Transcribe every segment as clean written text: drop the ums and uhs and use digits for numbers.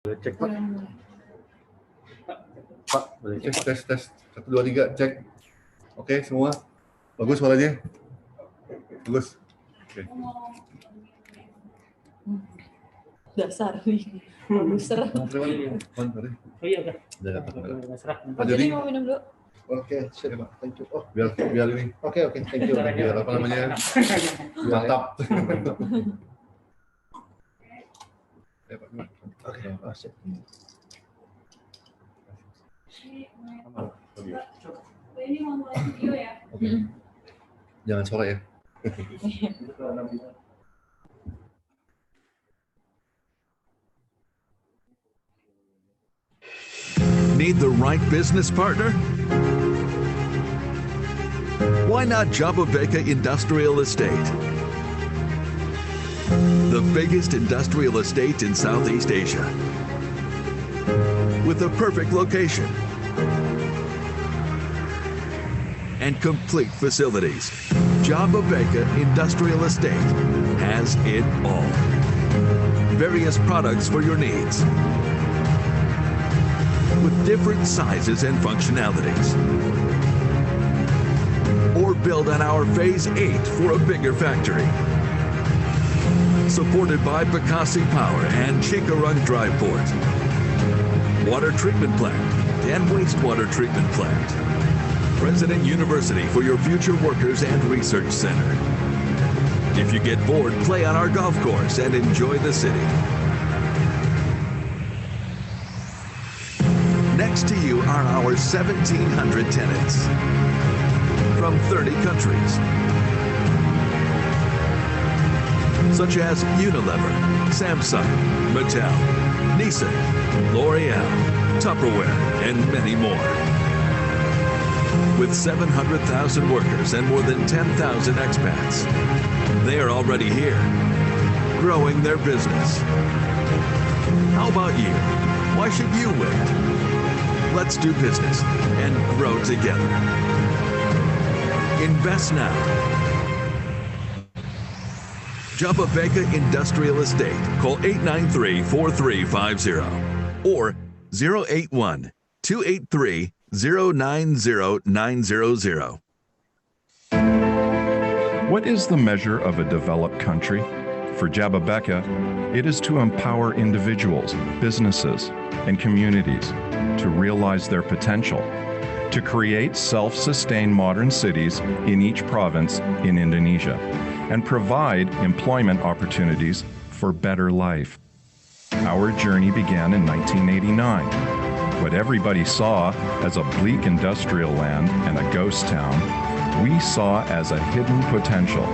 Cek Pak. Pak, boleh cek. Tes. 1, 2, 3, cek. Oke, semua. Bagus suaranya? Bagus. Oke. Dasar nih. Produser. Oh iya udah. Jadi mau minum dulu. Oke, siap Pak. Thank you. Oh, biar ini. Oke, thank you. Biar apa namanya? Mantap. Ya, Pak. Oke, siap. Ini mau mulai video ya? Oke. Jangan sore ya. Need the right business partner? Why not Jababeka Industrial Estate? The biggest industrial estate in Southeast Asia, with the perfect location and complete facilities. Jababeka Industrial Estate has it all. Various products for your needs, with different sizes and functionalities. Or build on our Phase 8 for a bigger factory. Supported by Bekasi Power and Chikarung Drive Port. Water treatment plant and wastewater treatment plant. President University for your future workers and research center. If you get bored, play on our golf course and enjoy the city. Next to you are our 1,700 tenants from 30 countries, such as Unilever, Samsung, Mattel, Nissan, L'Oreal, Tupperware, and many more. With 700,000 workers and more than 10,000 expats, they are already here, growing their business. How about you? Why should you wait? Let's do business and grow together. Invest now. Jababeka Industrial Estate. Call 893-4350 or 081-283-090900. What is the measure of a developed country? For Jababeka, it is to empower individuals, businesses, and communities to realize their potential, to create self-sustained modern cities in each province in Indonesia, and provide employment opportunities for better life. Our journey began in 1989. What everybody saw as a bleak industrial land and a ghost town, we saw as a hidden potential.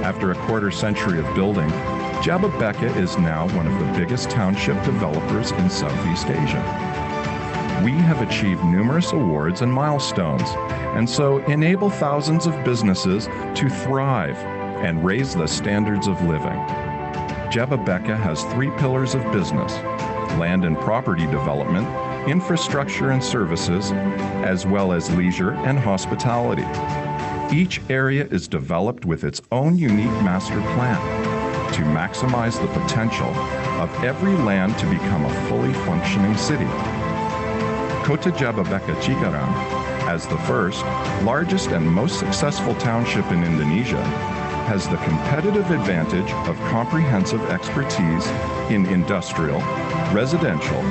After a quarter century of building, Jababeka is now one of the biggest township developers in Southeast Asia. We have achieved numerous awards and milestones, and so enable thousands of businesses to thrive and raise the standards of living. Jababeka has 3 pillars of business: land and property development, infrastructure and services, as well as leisure and hospitality. Each area is developed with its own unique master plan to maximize the potential of every land to become a fully functioning city. Kota Jababeka Cikarang, as the first, largest, and most successful township in Indonesia, has the competitive advantage of comprehensive expertise in industrial, residential,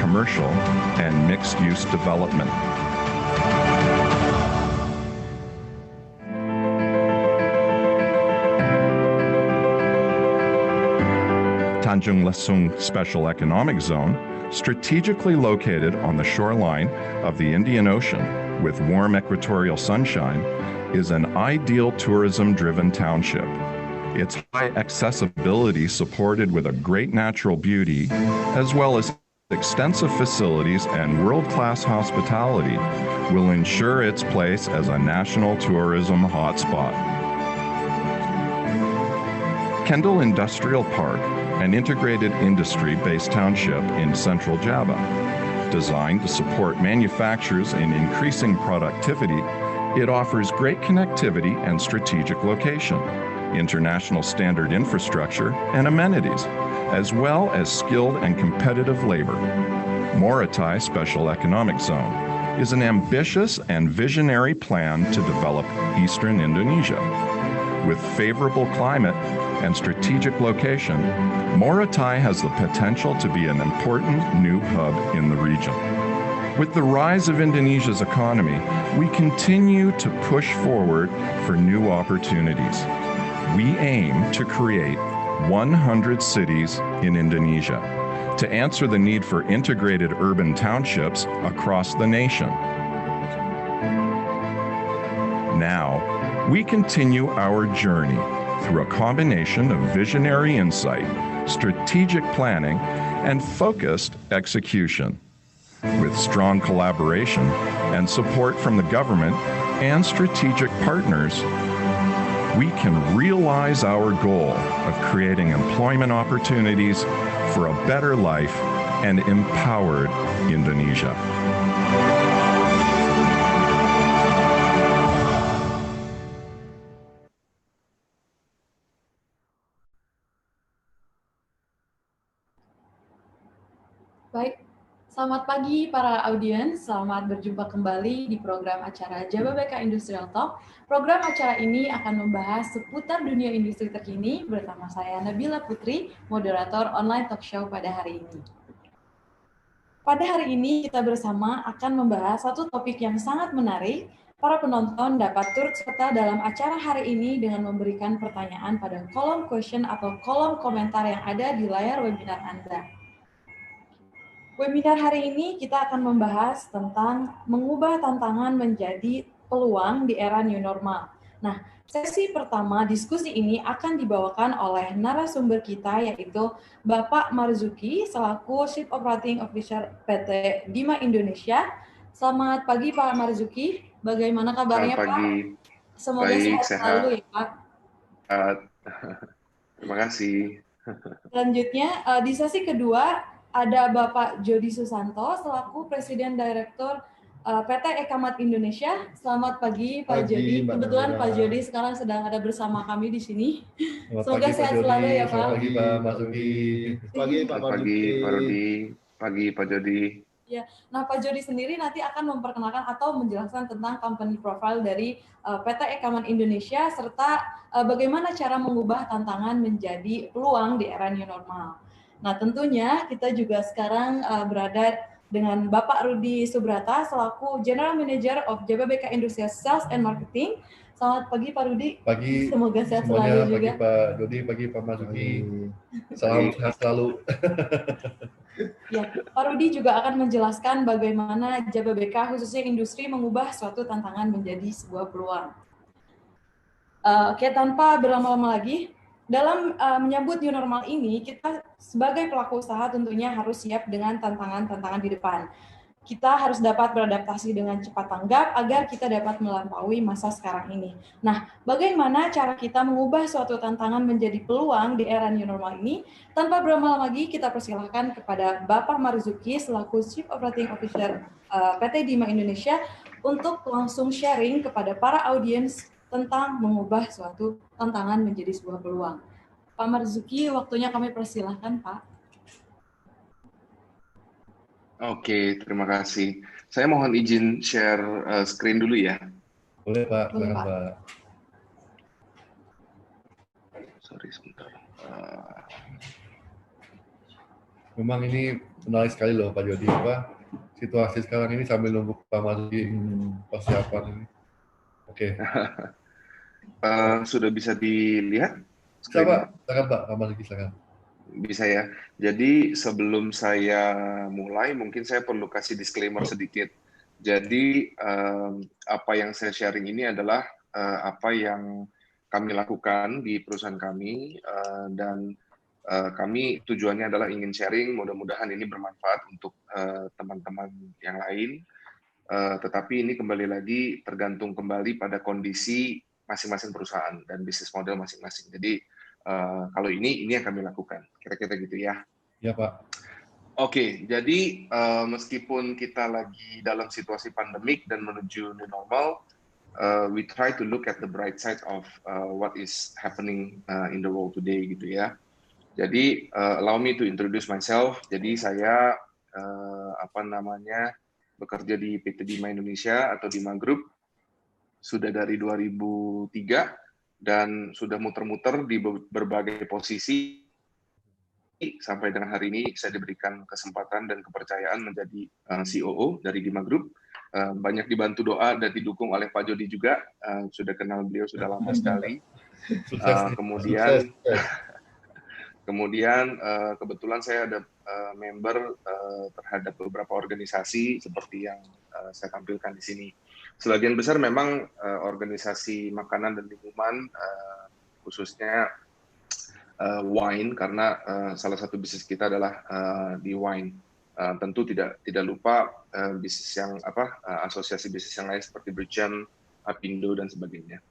commercial, and mixed-use development. Tanjung Lesung Special Economic Zone, strategically located on the shoreline of the Indian Ocean with warm equatorial sunshine, is an ideal tourism-driven township. Its high accessibility, supported with a great natural beauty, as well as extensive facilities and world-class hospitality, will ensure its place as a national tourism hotspot. Kendal Industrial Park, an integrated industry-based township in central Java. Designed to support manufacturers in increasing productivity, it offers great connectivity and strategic location, international standard infrastructure, and amenities, as well as skilled and competitive labor. Morotai Special Economic Zone is an ambitious and visionary plan to develop eastern Indonesia. With favorable climate and strategic location, Morotai has the potential to be an important new hub in the region. With the rise of Indonesia's economy, we continue to push forward for new opportunities. We aim to create 100 cities in Indonesia to answer the need for integrated urban townships across the nation. Now, we continue our journey through a combination of visionary insight, strategic planning, and focused execution. With strong collaboration and support from the government and strategic partners, we can realize our goal of creating employment opportunities for a better life and empowered Indonesia. Baik, selamat pagi para audiens, selamat berjumpa kembali di program acara Jababeka Industrial Talk. Program acara ini akan membahas seputar dunia industri terkini bersama saya Nabila Putri, moderator online talk show pada hari ini. Pada hari ini kita bersama akan membahas satu topik yang sangat menarik. Para penonton dapat turut serta dalam acara hari ini dengan memberikan pertanyaan pada kolom question atau kolom komentar yang ada di layar webinar Anda. Webinar hari ini kita akan membahas tentang mengubah tantangan menjadi peluang di era new normal. Nah, sesi pertama diskusi ini akan dibawakan oleh narasumber kita yaitu Bapak Marzuki selaku Chief Operating Officer PT Dima Indonesia. Selamat pagi Pak Marzuki, bagaimana kabarnya Selamat pagi. Pak? Semoga sehat selalu ya Pak. Terima kasih. Selanjutnya di sesi kedua ada Bapak Jody Susanto selaku Presiden Direktur PT Ekamat Indonesia. Selamat pagi Pak Jody. Kebetulan Pak Jody sekarang sedang ada bersama kami di sini. Semoga sehat selalu ya Pak. Selamat pagi Pak Marzuki. Pagi Pak Rudi. Pagi Pak Jody. Ya, nah Pak Jody sendiri nanti akan memperkenalkan atau menjelaskan tentang company profile dari PT Ekamat Indonesia serta bagaimana cara mengubah tantangan menjadi peluang di era new normal. Nah, tentunya kita juga sekarang berada dengan Bapak Rudi Subrata selaku General Manager of Jababeka Industrial Sales and Marketing. Selamat pagi Pak Rudi. Pagi. Semoga sehat Semuanya, selalu juga. pagi Pak Jody, pagi Pak Marzuki. Salam sehat selalu. Ya, Pak Rudi juga akan menjelaskan bagaimana Jababeka khususnya industri mengubah suatu tantangan menjadi sebuah peluang. Oke, tanpa berlama-lama lagi, dalam menyambut new normal ini, kita sebagai pelaku usaha tentunya harus siap dengan tantangan-tantangan di depan. Kita harus dapat beradaptasi dengan cepat tanggap agar kita dapat melampaui masa sekarang ini. Nah, bagaimana cara kita mengubah suatu tantangan menjadi peluang di era new normal ini? Tanpa berlama-lama lagi, kita persilahkan kepada Bapak Marzuki selaku Chief Operating Officer PT Dima Indonesia untuk langsung sharing kepada para audiens tentang mengubah suatu tantangan menjadi sebuah peluang. Pak Marzuki, waktunya kami persilahkan, Pak. Oke, terima kasih. Saya mohon izin share screen dulu ya. Boleh Pak, silakan Pak. Sorry sebentar. Memang ini menarik sekali loh Pak Jody, Pak. Situasi sekarang ini sambil nunggu Pak Marzuki persiapan ini. Oke. Sudah bisa dilihat? Silakan Pak Marzuki, silakan. Bisa ya. Jadi sebelum saya mulai, mungkin saya perlu kasih disclaimer sedikit. Jadi apa yang saya sharing ini adalah apa yang kami lakukan di perusahaan kami dan kami tujuannya adalah ingin sharing. Mudah-mudahan ini bermanfaat untuk teman-teman yang lain. Tetapi ini kembali lagi tergantung kembali pada kondisi masing-masing perusahaan dan bisnis model masing-masing. Jadi kalau ini yang kami lakukan, kira-kira gitu ya. Ya Pak. Oke, jadi meskipun kita lagi dalam situasi pandemik dan menuju new normal, we try to look at the bright side of what is happening in the world today gitu ya. Jadi allow me to introduce myself. Jadi saya bekerja di PT Bima Indonesia atau Bima Group sudah dari 2003 dan sudah muter-muter di berbagai posisi sampai dengan hari ini saya diberikan kesempatan dan kepercayaan menjadi COO dari Bima Group. Banyak dibantu doa dan didukung oleh Pak Jody juga. Sudah kenal beliau sudah lama sekali. Kemudian kebetulan saya ada member terhadap beberapa organisasi seperti yang saya tampilkan di sini. Sebagian besar memang organisasi makanan dan minuman, khususnya wine, karena salah satu bisnis kita adalah di wine. Tentu tidak lupa bisnis yang asosiasi bisnis yang lain seperti Berjam, Apindo dan sebagainya.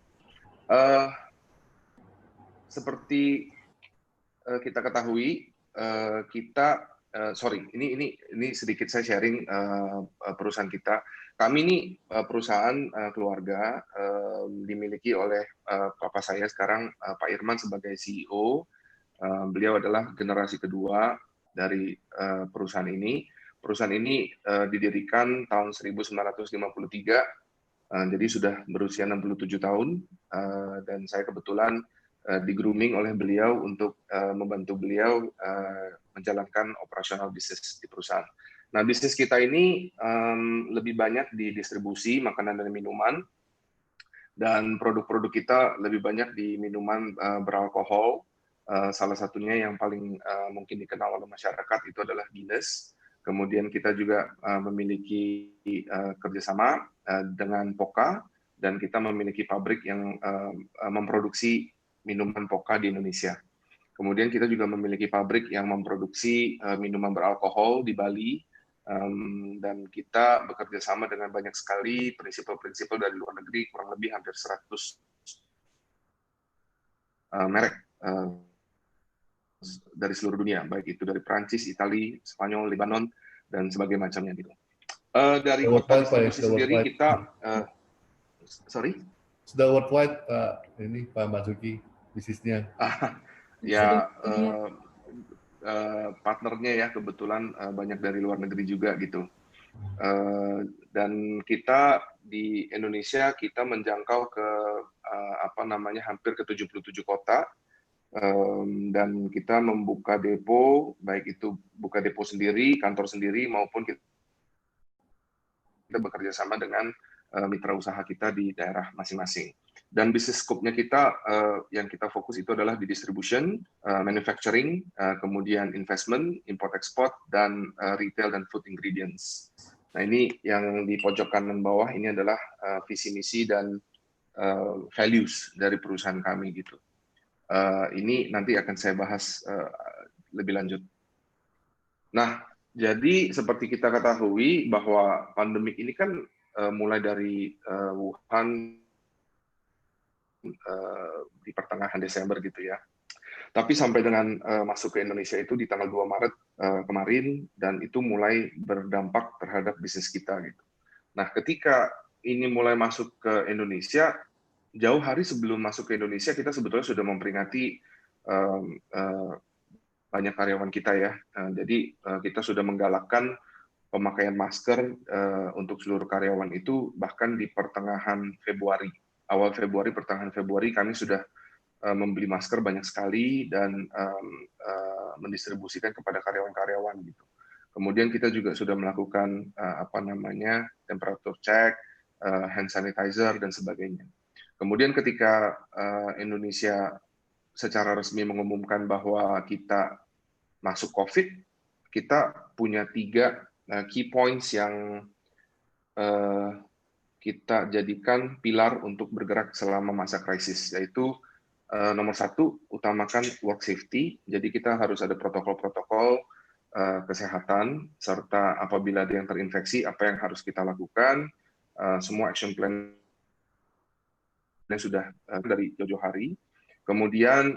Seperti kita ketahui, ini sedikit saya sharing perusahaan kita. Kami ini perusahaan keluarga dimiliki oleh papa saya sekarang, Pak Irman sebagai CEO. Beliau adalah generasi kedua dari perusahaan ini. Perusahaan ini didirikan tahun 1953, jadi sudah berusia 67 tahun, dan saya kebetulan di-grooming oleh beliau untuk membantu beliau menjalankan operasional bisnis di perusahaan. Nah, bisnis kita ini lebih banyak di distribusi makanan dan minuman, dan produk-produk kita lebih banyak di minuman beralkohol. Salah satunya yang paling mungkin dikenal oleh masyarakat itu adalah Guinness. Kemudian kita juga memiliki kerjasama dengan Pokka, dan kita memiliki pabrik yang memproduksi minuman Pokka di Indonesia. Kemudian kita juga memiliki pabrik yang memproduksi minuman beralkohol di Bali, dan kita bekerja sama dengan banyak sekali prinsipal-prinsipal dari luar negeri, kurang lebih hampir 100 merek dari seluruh dunia, baik itu dari Prancis, Italia, Spanyol, Lebanon, dan sebagainya macamnya gitu. Dari kota distribusi sendiri kita, sudah worldwide ini Pak Basuki bisnisnya. Ya partnernya ya kebetulan banyak dari luar negeri juga gitu. Dan kita di Indonesia kita menjangkau ke hampir ke 77 kota. Dan kita membuka depo, baik itu buka depo sendiri, kantor sendiri, maupun kita bekerja sama dengan mitra usaha kita di daerah masing-masing. Dan bisnis scope-nya kita, yang kita fokus itu adalah di distribution, manufacturing, kemudian investment, import-export, dan retail dan food ingredients. Nah, ini yang di pojok kanan bawah, ini adalah visi misi dan values dari perusahaan kami gitu. Ini nanti akan saya bahas lebih lanjut. Nah, jadi seperti kita ketahui bahwa pandemik ini kan mulai dari Wuhan di pertengahan Desember gitu ya. Tapi sampai dengan masuk ke Indonesia itu di tanggal 2 Maret kemarin, dan itu mulai berdampak terhadap bisnis kita gitu. Nah, ketika ini mulai masuk ke Indonesia, jauh hari sebelum masuk ke Indonesia, kita sebetulnya sudah memperingati banyak karyawan kita ya. Jadi kita sudah menggalakkan pemakaian masker untuk seluruh karyawan itu, bahkan di pertengahan Februari. Awal Februari, pertengahan Februari, kami sudah membeli masker banyak sekali dan mendistribusikan kepada karyawan-karyawan gitu. Kemudian kita juga sudah melakukan temperature check, hand sanitizer, dan sebagainya. Kemudian ketika Indonesia secara resmi mengumumkan bahwa kita masuk COVID, kita punya 3 key points yang kita jadikan pilar untuk bergerak selama masa krisis, yaitu nomor 1, utamakan work safety. Jadi kita harus ada protokol-protokol kesehatan, serta apabila ada yang terinfeksi, apa yang harus kita lakukan, semua action plan sudah dari jauh-jauh hari. Kemudian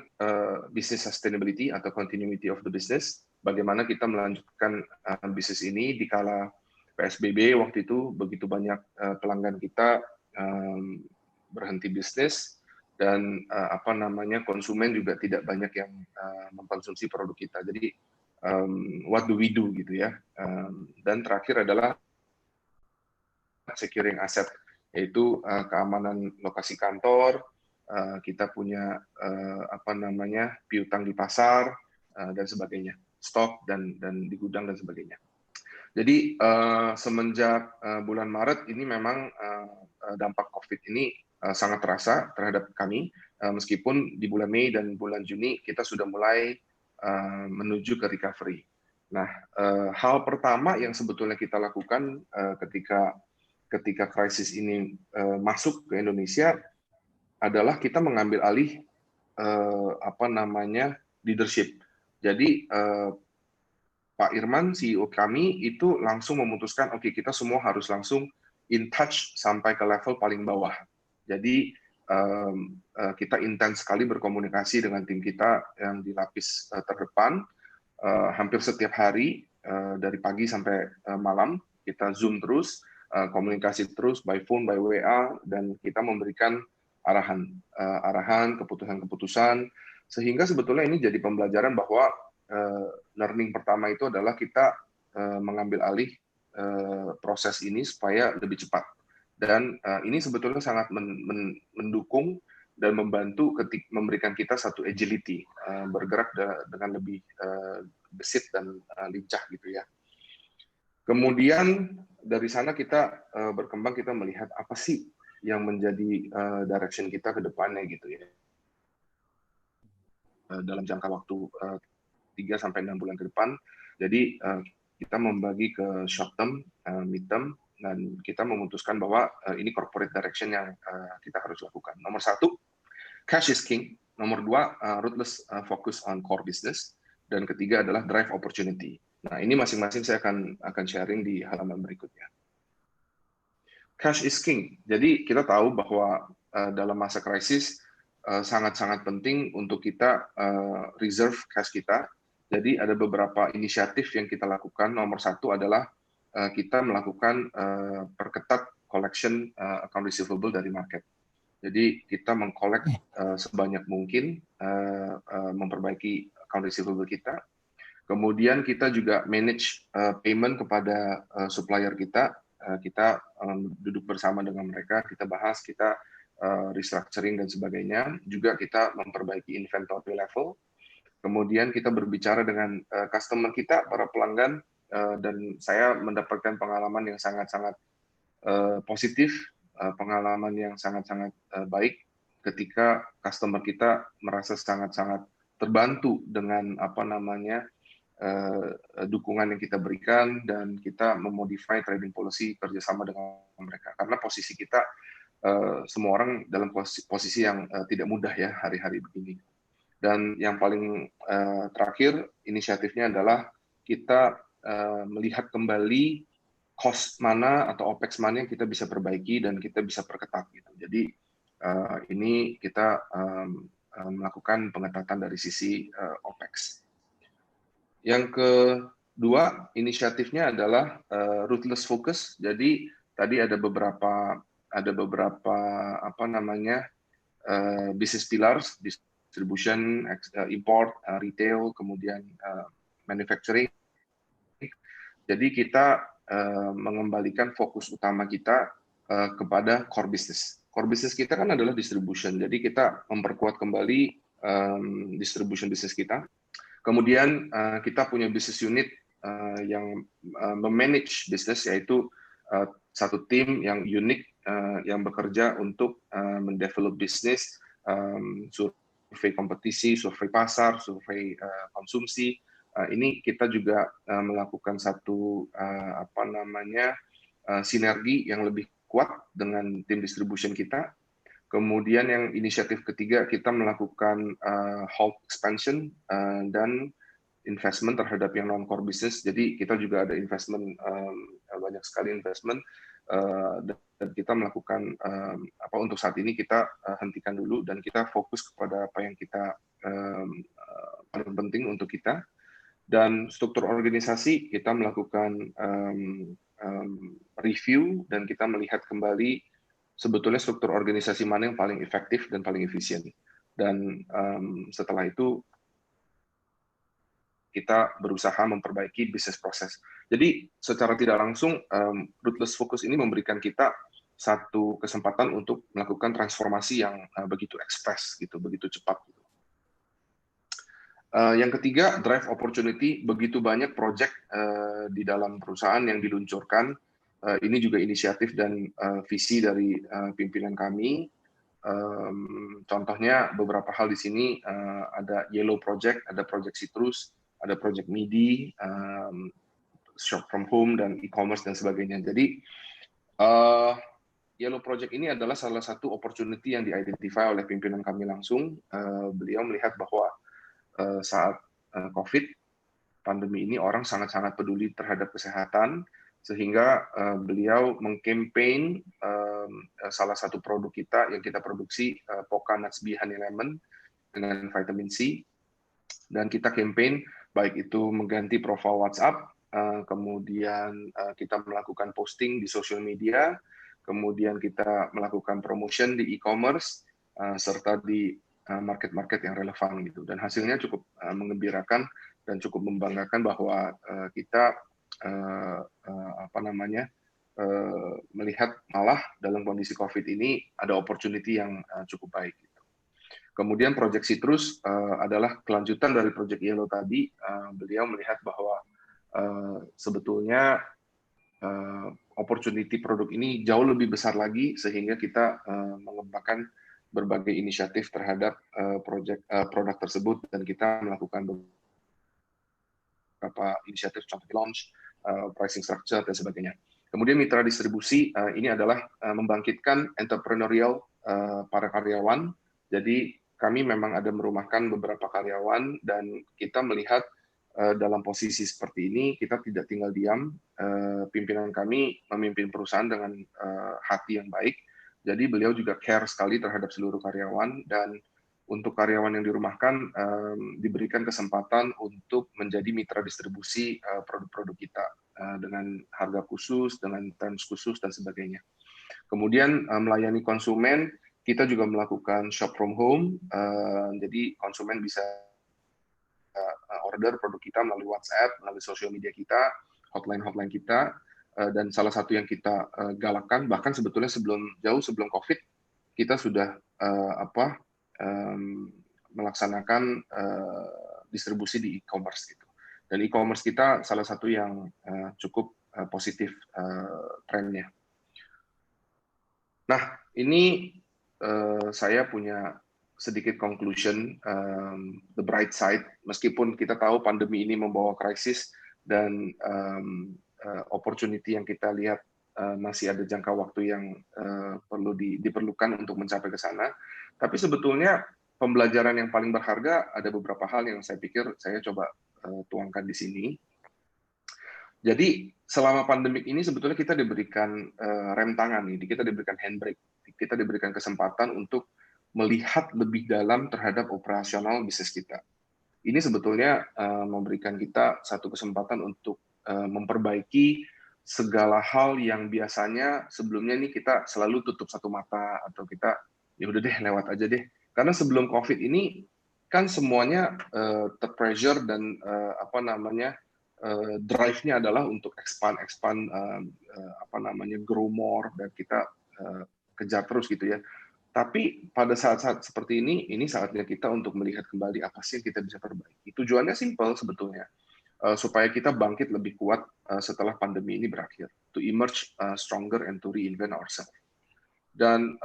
business sustainability atau continuity of the business, bagaimana kita melanjutkan bisnis ini di kala PSBB waktu itu begitu banyak pelanggan kita berhenti bisnis, dan konsumen juga tidak banyak yang mengkonsumsi produk kita. Jadi what do we do gitu ya. Dan terakhir adalah securing asset, yaitu keamanan lokasi kantor, kita punya piutang di pasar dan sebagainya, stok dan di gudang dan sebagainya. Jadi semenjak bulan Maret ini memang dampak COVID ini sangat terasa terhadap kami, meskipun di bulan Mei dan bulan Juni kita sudah mulai menuju ke recovery. Nah, hal pertama yang sebetulnya kita lakukan ketika krisis ini masuk ke Indonesia adalah kita mengambil alih leadership. Jadi Pak Irman, CEO kami, itu langsung memutuskan, oke, kita semua harus langsung in touch sampai ke level paling bawah. Jadi kita intens sekali berkomunikasi dengan tim kita yang di lapis terdepan, hampir setiap hari, dari pagi sampai malam, kita Zoom terus, komunikasi terus, by phone, by WA, dan kita memberikan arahan, keputusan-keputusan, sehingga sebetulnya ini jadi pembelajaran bahwa learning pertama itu adalah kita mengambil alih proses ini supaya lebih cepat. Dan ini sebetulnya sangat mendukung dan membantu memberikan kita satu agility, bergerak dengan lebih gesit dan lincah gitu ya. Kemudian dari sana kita berkembang, kita melihat apa sih yang menjadi direction kita ke depannya gitu ya. Dalam jangka waktu 3-6 bulan ke depan. Jadi kita membagi ke short term, mid term, dan kita memutuskan bahwa ini corporate direction yang kita harus lakukan. Nomor 1, cash is king. Nomor 2, ruthless focus on core business. Dan ketiga adalah drive opportunity. Nah, ini masing-masing saya akan sharing di halaman berikutnya. Cash is king. Jadi kita tahu bahwa dalam masa krisis sangat-sangat penting untuk kita reserve cash kita. Jadi ada beberapa inisiatif yang kita lakukan. Nomor 1 adalah kita melakukan perketat collection account receivable dari market. Jadi kita mengkolek sebanyak mungkin, memperbaiki account receivable kita. Kemudian kita juga manage payment kepada supplier kita. Kita duduk bersama dengan mereka, kita bahas, kita restructuring dan sebagainya. Juga kita memperbaiki inventory level. Kemudian kita berbicara dengan customer kita, para pelanggan, dan saya mendapatkan pengalaman yang sangat-sangat positif, pengalaman yang sangat-sangat baik ketika customer kita merasa sangat-sangat terbantu dengan dukungan yang kita berikan, dan kita memodify trading policy kerjasama dengan mereka. Karena posisi kita semua orang dalam posisi yang tidak mudah ya hari-hari begini. Dan yang paling terakhir inisiatifnya adalah kita melihat kembali cost mana atau OPEX mana yang kita bisa perbaiki dan kita bisa perketat gitu. Jadi ini kita melakukan pengetatan dari sisi OPEX. Yang kedua inisiatifnya adalah ruthless focus. Jadi tadi ada beberapa business pillars, distribution, import, retail, kemudian manufacturing. Jadi kita mengembalikan fokus utama kita kepada core business. Core business kita kan adalah distribution. Jadi kita memperkuat kembali distribution business kita. Kemudian kita punya business unit yang memanage business, yaitu satu tim yang unik yang bekerja untuk mendevelop bisnis, survei kompetisi, survei pasar, survei konsumsi. Ini kita juga melakukan satu sinergi yang lebih kuat dengan tim distribution kita. Kemudian yang inisiatif ketiga, kita melakukan hold expansion dan investment terhadap yang non-core business. Jadi kita juga ada investment, banyak sekali investment, dan kita melakukan untuk saat ini kita hentikan dulu dan kita fokus kepada apa yang kita paling penting untuk kita. Dan struktur organisasi kita melakukan review dan kita melihat kembali sebetulnya struktur organisasi mana yang paling efektif dan paling efisien. Dan setelah itu kita berusaha memperbaiki bisnis proses. Jadi secara tidak langsung Ruthless Focus ini memberikan kita satu kesempatan untuk melakukan transformasi yang begitu ekspres gitu, begitu cepat. Gitu. Yang ketiga, drive opportunity. Begitu banyak proyek di dalam perusahaan yang diluncurkan. Ini juga inisiatif dan visi dari pimpinan kami. Contohnya beberapa hal di sini ada Yellow Project, ada Project Citrus, ada Project MIDI, Shop from Home dan e-commerce dan sebagainya. Jadi Yellow Project ini adalah salah satu opportunity yang di-identify oleh pimpinan kami langsung. Beliau melihat bahwa saat COVID pandemi ini orang sangat-sangat peduli terhadap kesehatan, sehingga beliau mengkampanye salah satu produk kita yang kita produksi, Poka Nuts Bee Honey Lemon dengan vitamin C, dan kita campaign baik itu mengganti profil WhatsApp, kemudian kita melakukan posting di social media, kemudian kita melakukan promotion di e-commerce, serta di market-market yang relevan gitu. Dan hasilnya cukup menggembirakan dan cukup membanggakan bahwa kita melihat malah dalam kondisi COVID ini ada opportunity yang cukup baik. Gitu. Kemudian Project Citrus adalah kelanjutan dari Project Yellow tadi. Beliau melihat bahwa sebetulnya opportunity produk ini jauh lebih besar lagi, sehingga kita mengembangkan berbagai inisiatif terhadap produk tersebut, dan kita melakukan beberapa inisiatif, contoh launch, pricing structure, dan sebagainya. Kemudian mitra distribusi, ini adalah membangkitkan entrepreneurial para karyawan. Jadi kami memang ada merumahkan beberapa karyawan, dan kita melihat dalam posisi seperti ini, kita tidak tinggal diam. Pimpinan kami memimpin perusahaan dengan hati yang baik. Jadi beliau juga care sekali terhadap seluruh karyawan, dan untuk karyawan yang dirumahkan diberikan kesempatan untuk menjadi mitra distribusi produk-produk kita dengan harga khusus, dengan terms khusus, dan sebagainya. Kemudian melayani konsumen, kita juga melakukan shop from home, jadi konsumen bisa order produk kita melalui WhatsApp, melalui sosial media kita, hotline kita, dan salah satu yang kita galakkan, bahkan sebetulnya jauh sebelum COVID, kita sudah melaksanakan distribusi di e-commerce gitu. Dan e-commerce kita salah satu yang cukup positif trennya. Nah, ini saya punya sedikit conclusion, the bright side, meskipun kita tahu pandemi ini membawa krisis dan opportunity yang kita lihat masih ada jangka waktu yang perlu diperlukan untuk mencapai ke sana. Tapi sebetulnya pembelajaran yang paling berharga ada beberapa hal yang saya pikir saya coba tuangkan di sini. Jadi selama pandemik ini sebetulnya kita diberikan rem tangan, kita diberikan handbrake, kita diberikan kesempatan untuk melihat lebih dalam terhadap operasional bisnis kita. Ini sebetulnya memberikan kita satu kesempatan untuk memperbaiki segala hal yang biasanya sebelumnya nih kita selalu tutup satu mata, atau kita ya udah deh lewat aja deh. Karena sebelum COVID ini kan semuanya terpressure dan drive-nya adalah untuk expand grow more, dan kita kejar terus gitu ya. Tapi pada saat-saat seperti ini saatnya kita untuk melihat kembali apa sih yang kita bisa perbaiki. Tujuannya simple sebetulnya, supaya kita bangkit lebih kuat setelah pandemi ini berakhir, to emerge stronger and to reinvent ourselves. Dan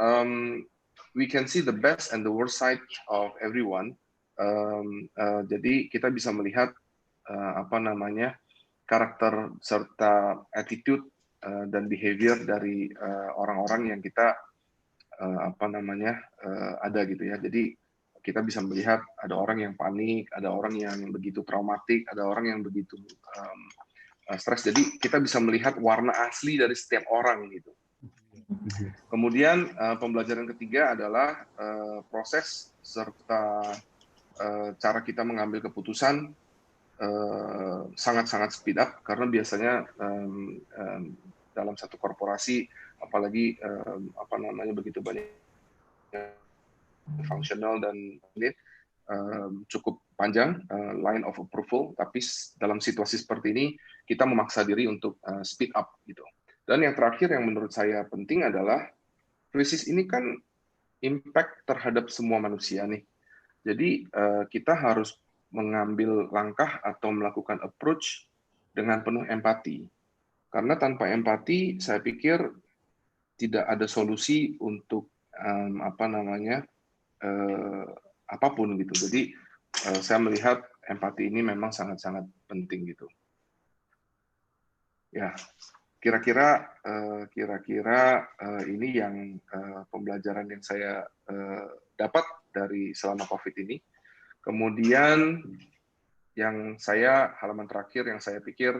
we can see the best and the worst side of everyone. Jadi kita bisa melihat karakter serta attitude dan behavior dari orang-orang yang kita ada gitu ya. Jadi kita bisa melihat ada orang yang panik, ada orang yang begitu traumatik, ada orang yang begitu stres. Jadi kita bisa melihat warna asli dari setiap orang gitu. Kemudian pembelajaran ketiga adalah proses serta cara kita mengambil keputusan sangat-sangat speed up, karena biasanya dalam satu korporasi, apalagi begitu banyak fungsional dan ini cukup panjang line of approval, tapi dalam situasi seperti ini kita memaksa diri untuk speed up gitu. Dan yang terakhir yang menurut saya penting adalah krisis ini kan impact terhadap semua manusia nih. Jadi kita harus mengambil langkah atau melakukan approach dengan penuh empati. Karena tanpa empati, saya pikir tidak ada solusi untuk apapun gitu. Jadi saya melihat empati ini memang sangat-sangat penting gitu. Ya, kira-kira ini yang pembelajaran yang saya dapat dari selama COVID ini. Kemudian halaman terakhir yang saya pikir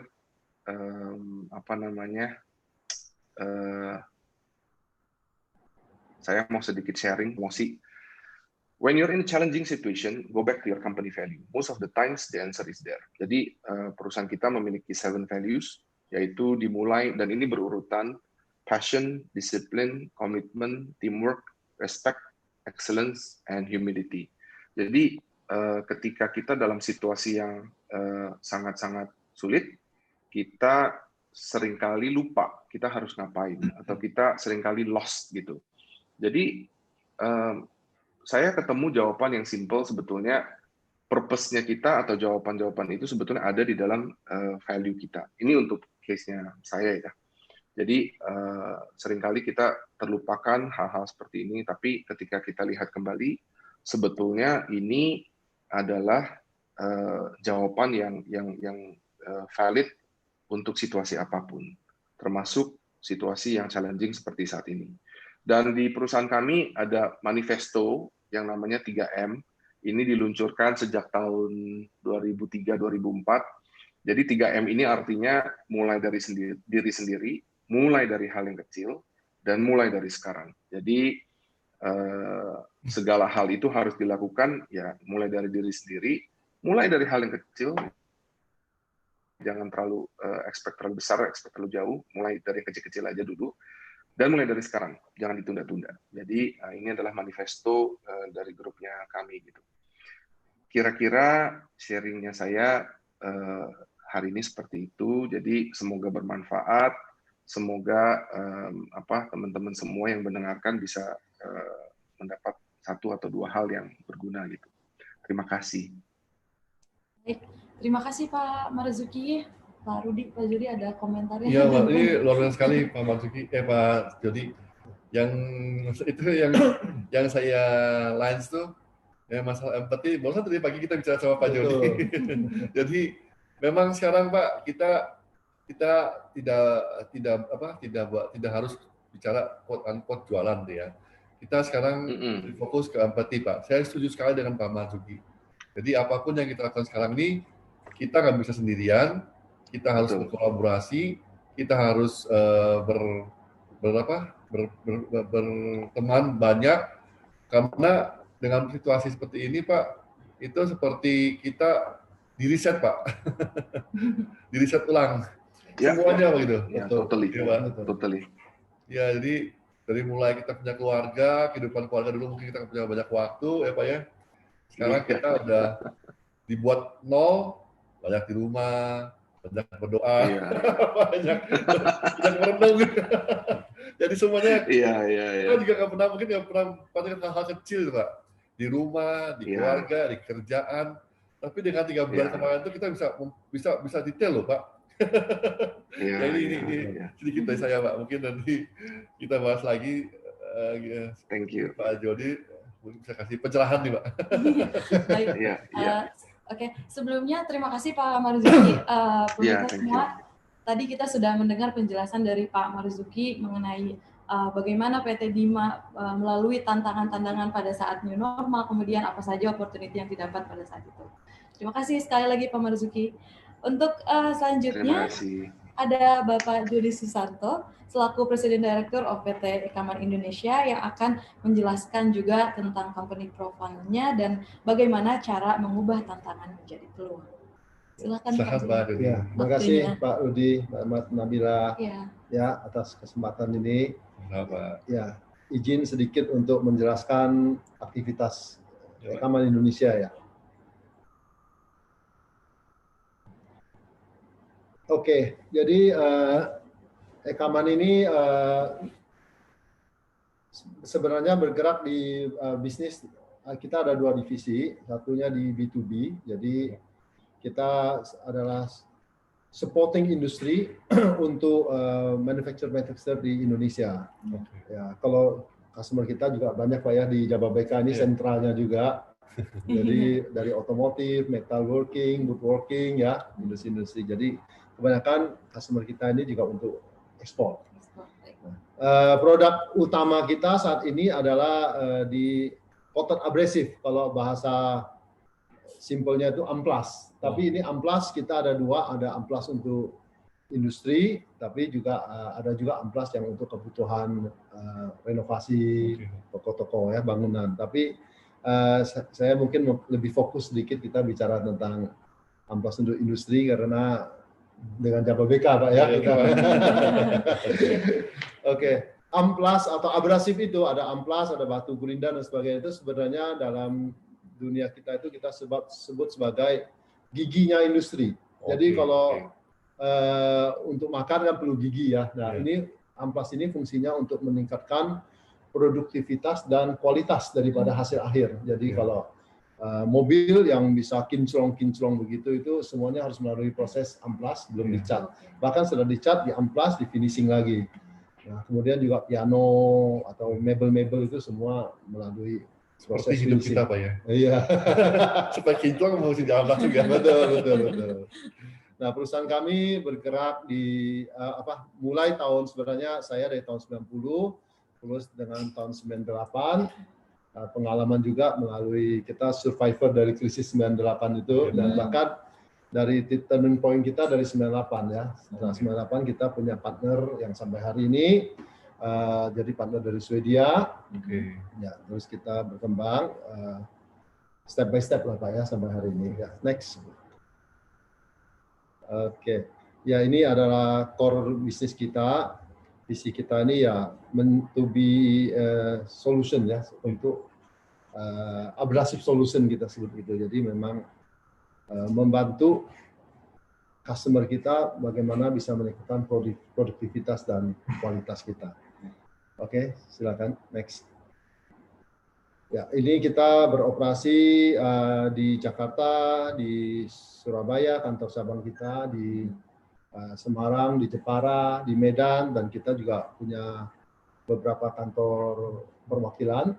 saya mau sedikit sharing emosi. When you're in a challenging situation, go back to your company value. Most of the times the answer is there. Jadi perusahaan kita memiliki 7 values, yaitu dimulai, dan ini berurutan: passion, discipline, commitment, teamwork, respect, excellence, and humility. Jadi ketika kita dalam situasi yang sangat-sangat sulit, kita seringkali lupa kita harus ngapain, atau kita seringkali lost gitu. Jadi saya ketemu jawaban yang simple, sebetulnya purpose-nya kita atau jawaban-jawaban itu sebetulnya ada di dalam value kita. Ini untuk case-nya saya ya. Jadi seringkali kita terlupakan hal-hal seperti ini, tapi ketika kita lihat kembali, sebetulnya ini adalah jawaban yang valid untuk situasi apapun, termasuk situasi yang challenging seperti saat ini. Dan di perusahaan kami ada manifesto yang namanya 3M. Ini diluncurkan sejak tahun 2003-2004. Jadi 3M ini artinya mulai dari diri sendiri, mulai dari hal yang kecil, dan mulai dari sekarang. Jadi segala hal itu harus dilakukan ya mulai dari diri sendiri, mulai dari hal yang kecil, jangan terlalu expect terlalu besar, expect terlalu jauh, mulai dari kecil-kecil aja dulu, dan mulai dari sekarang, jangan ditunda-tunda. Jadi ini adalah manifesto dari grupnya kami gitu. Kira-kira sharingnya saya hari ini seperti itu. Jadi semoga bermanfaat, semoga teman-teman semua yang mendengarkan bisa mendapat 1 atau 2 hal yang berguna gitu. Terima kasih. Baik, terima kasih Pak Marzuki. Pak Rudi, Pak Jody ada komentarnya? Iya, Pak, ini luar biasa sekali Pak Marzuki, Pak Jody. Yang itu yang saya lines tuh ya masalah empati. Barusan tadi pagi kita bicara sama Pak Jody. Jadi memang sekarang Pak kita tidak harus bicara quote unquote jualan tuh ya. Kita sekarang fokus ke empati Pak. Saya setuju sekali dengan Pak Marzuki. Jadi apapun yang kita lakukan sekarang ini kita nggak bisa sendirian. Kita harus berkolaborasi, kita harus berteman banyak, karena dengan situasi seperti ini Pak, itu seperti kita di-reset Pak, di-reset ulang, semuanya begitu. Ya, totally. Ya, jadi dari mulai kita punya keluarga, kehidupan keluarga dulu mungkin kita punya banyak waktu ya Pak ya. Sekarang kita udah dibuat nol, banyak di rumah, banyak berdoa, banyak merenung. Jadi semuanya, kita juga nggak pernah pada hal-hal kecil, Pak. Di rumah, di keluarga, di kerjaan. Tapi dengan 3 bulan kemarin itu kita bisa detail loh, Pak. Jadi ini sedikit dari saya, Pak. Mungkin nanti kita bahas lagi. Thank you, Pak Jody bisa kasih pencerahan nih, Pak. Baik. Oke, sebelumnya terima kasih Pak Marzuki. Pemirsa semua, tadi kita sudah mendengar penjelasan dari Pak Marzuki mengenai bagaimana PT Dima melalui tantangan-tantangan pada saat new normal, kemudian apa saja opportunity yang didapat pada saat itu. Terima kasih sekali lagi Pak Marzuki. Untuk selanjutnya ada Bapak Jody Susanto selaku Presiden Director of PT E-Kamar Indonesia yang akan menjelaskan juga tentang company profile-nya dan bagaimana cara mengubah tantangan menjadi peluang. Silakan Silakan Pak Rudi. Ya, terima kasih Waktunya. Pak Rudi, Mbak Nabila Ya. ya atas kesempatan ini. Pak. Ya, izin sedikit untuk menjelaskan aktivitas Ya, Pak. rekaman Indonesia ya. Oke, jadi rekaman ini sebenarnya bergerak di bisnis. Kita ada 2 divisi, satunya di B2B, jadi kita adalah supporting industri untuk manufacturer di Indonesia. Ya, kalau customer kita juga banyak Pak ya di Jababeka ini sentralnya juga. Jadi dari otomotif, metalworking, woodworking ya, industri-industri. Jadi kebanyakan customer kita ini juga untuk ekspor. Produk utama kita saat ini adalah di coated abrasive, kalau bahasa simpelnya itu amplas. Tapi ini amplas kita ada 2, ada amplas untuk industri, tapi juga ada juga amplas yang untuk kebutuhan renovasi toko-toko ya, bangunan. Tapi saya mungkin lebih fokus sedikit kita bicara tentang amplas untuk industri karena dengan Jababeka Pak ya. Oke. Amplas atau abrasif itu ada amplas, ada batu gulindan dan sebagainya, itu sebenarnya dalam dunia kita itu kita sebut sebagai giginya industri. Jadi kalau untuk makan kan perlu gigi ya. Nah ini amplas ini fungsinya untuk meningkatkan produktivitas dan kualitas daripada hasil akhir. Jadi kalau mobil yang bisa kinclong begitu itu semuanya harus melalui proses amplas belum dicat. Bahkan setelah dicat di amplas di finishing lagi. Nah, kemudian juga piano atau mebel-mebel itu semua melalui proses seperti hidup finishing. kita Pak ya. Iya. Supaya kinclong mesti di amplas juga. Betul. Nah, perusahaan kami bergerak di mulai tahun sebenarnya saya dari tahun 90 terus dengan tahun 98 pengalaman juga melalui kita survivor dari krisis 98 itu dan bahkan dari turning point kita dari 98 ya. Setelah 98 kita punya partner yang sampai hari ini jadi partner dari Swedia. Ya, terus kita berkembang step by step lah Pak ya sampai hari ini. Ya, next. Oke. Ya, ini adalah core bisnis kita. Visi kita ini ya to be solution ya untuk abrasive solution kita sebut gitu. Jadi memang membantu customer kita bagaimana bisa meningkatkan produktivitas dan kualitas kita. Oke, silakan next. Ya, ini kita beroperasi di Jakarta, di Surabaya, kantor cabang kita di Semarang, di Jepara, di Medan, dan kita juga punya beberapa kantor perwakilan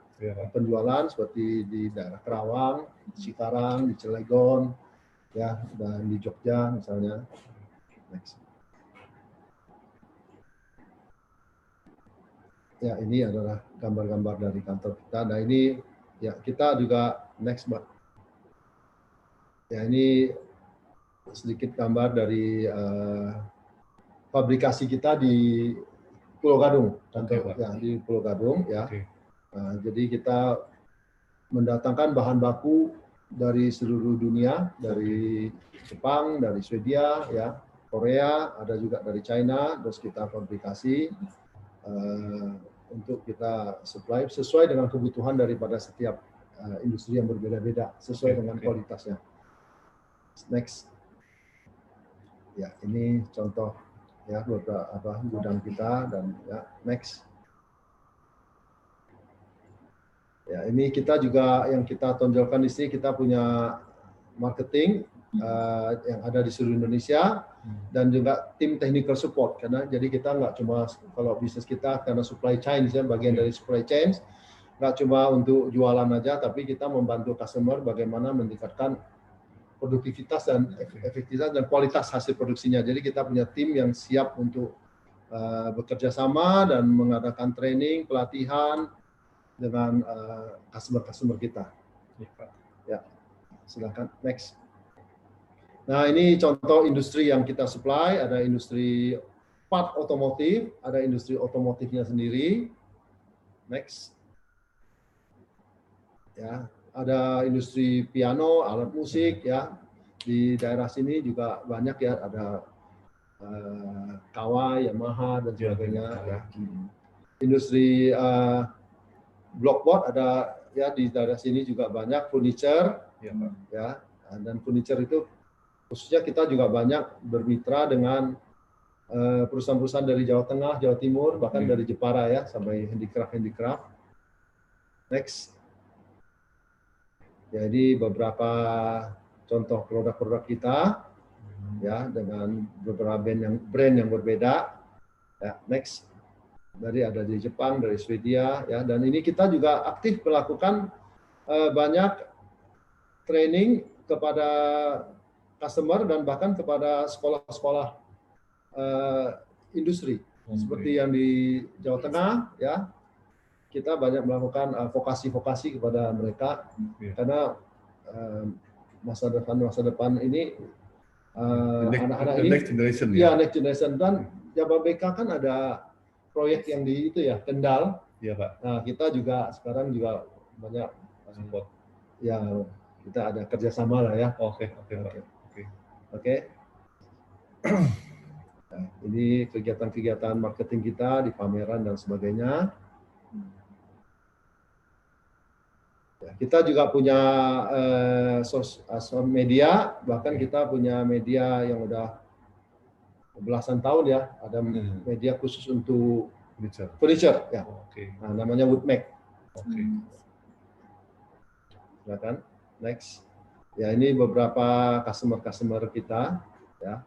penjualan seperti di daerah Kerawang, Cikarang, di Cilegon, ya, dan di Jogja misalnya. Next. Ya, ini adalah gambar-gambar dari kantor kita. Nah, ini ya kita juga next, Mbak. Ya, ini sedikit gambar dari fabrikasi kita di Pulau Gadung, kantor ya di Pulau Gadung ya. Nah, jadi kita mendatangkan bahan baku dari seluruh dunia, dari Jepang, dari Swedia, ya, Korea, ada juga dari China, terus kita fabrikasi untuk kita supply sesuai dengan kebutuhan daripada setiap industri yang berbeda-beda, sesuai dengan kualitasnya. Next. Ya, ini contoh ya beberapa gudang kita dan ya next. Ya, ini kita juga yang kita tonjolkan di sini kita punya marketing yang ada di seluruh Indonesia dan juga tim technical support karena jadi kita nggak cuma kalau bisnis kita karena supply chain ya bagian dari supply chain nggak cuma untuk jualan aja tapi kita membantu customer bagaimana meningkatkan produktivitas dan efektivitas dan kualitas hasil produksinya. Jadi kita punya tim yang siap untuk bekerja sama dan mengadakan training, pelatihan dengan customer kita. Ya, silakan next. Nah, ini contoh industri yang kita supply. Ada industri part otomotif, ada industri otomotifnya sendiri. Next. Ya, ada industri piano, alat musik, ya. di daerah sini juga banyak ya, ada Kawai, Yamaha dan sebagainya. Ya. Industri blockboard ada ya di daerah sini juga banyak, furniture ya, dan furniture itu khususnya kita juga banyak bermitra dengan perusahaan-perusahaan dari Jawa Tengah, Jawa Timur, bahkan dari Jepara ya, sampai handicraft. Next. Jadi beberapa contoh produk-produk kita ya dengan beberapa brand yang berbeda. Ya, next. Ada di Jepang, dari Swedia ya, dan ini kita juga aktif melakukan banyak training kepada customer dan bahkan kepada sekolah-sekolah industri seperti yang di Jawa Tengah ya, kita banyak melakukan vokasi-vokasi kepada mereka karena masa depan ini anak-anak ini next generation ya, next generation. Dan Jababeka kan ada proyek yang di itu ya, Kendal. Iya Pak. Nah kita juga sekarang juga banyak support. Ya kita ada kerjasama lah ya. Oke. Nah, ini kegiatan-kegiatan marketing kita di pameran dan sebagainya. Ya, kita juga punya sosial media, bahkan kita punya media yang udah belasan tahun ya. Ada media khusus untuk furniture ya. Nah, namanya Woodmac. Silakan. Next. Ya, ini beberapa customer kita ya.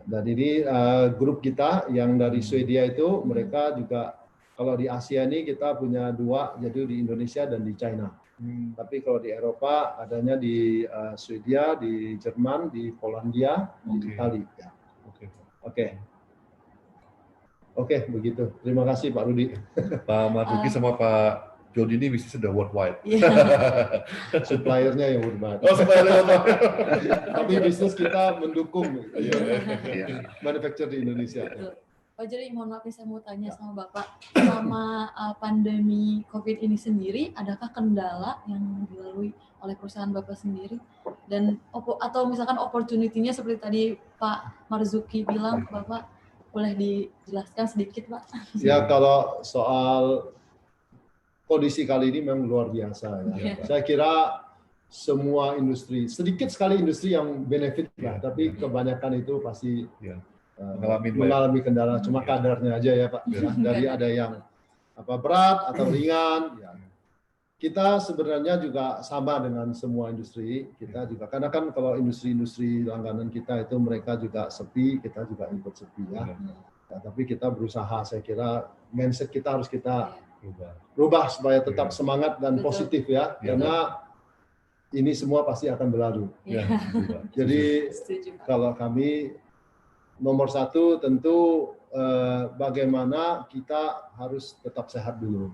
Dan ini grup kita yang dari Swedia itu, mereka juga kalau di Asia ini kita punya 2, jadi di Indonesia dan di China. Tapi kalau di Eropa adanya di Swedia, di Jerman, di Polandia, di Italia. Ya. Oke, begitu. Terima kasih Pak Rudi. Pak Marzuki sama Pak Jody ini bisnis sudah worldwide. Suppliernya yang worldwide. Oh, suppliernya worldwide. Tapi bisnis kita mendukung manufacture di Indonesia. Pak Jody, mohon maaf saya mau tanya sama Bapak, selama pandemi COVID ini sendiri, adakah kendala yang dilalui oleh perusahaan Bapak sendiri? Dan atau misalkan opportunity-nya seperti tadi Pak Marzuki bilang, Bapak boleh dijelaskan sedikit, Pak? Ya, kalau soal kondisi kali ini memang luar biasa. Ya. Saya kira semua industri, sedikit sekali industri yang benefit, tapi kebanyakan itu pasti mengalami kendala, cuma kadarnya aja ya Pak. Ya, dari ada yang berat atau ringan. Ya. Kita sebenarnya juga sama dengan semua industri. Kita juga karena kan kalau industri-industri langganan kita itu mereka juga sepi, kita juga ikut sepi ya. Ya, tapi kita berusaha, saya kira mindset kita harus kita rubah supaya tetap semangat dan positif ya. Karena ini semua pasti akan berlalu. Jadi kalau kami nomor 1 tentu bagaimana kita harus tetap sehat dulu.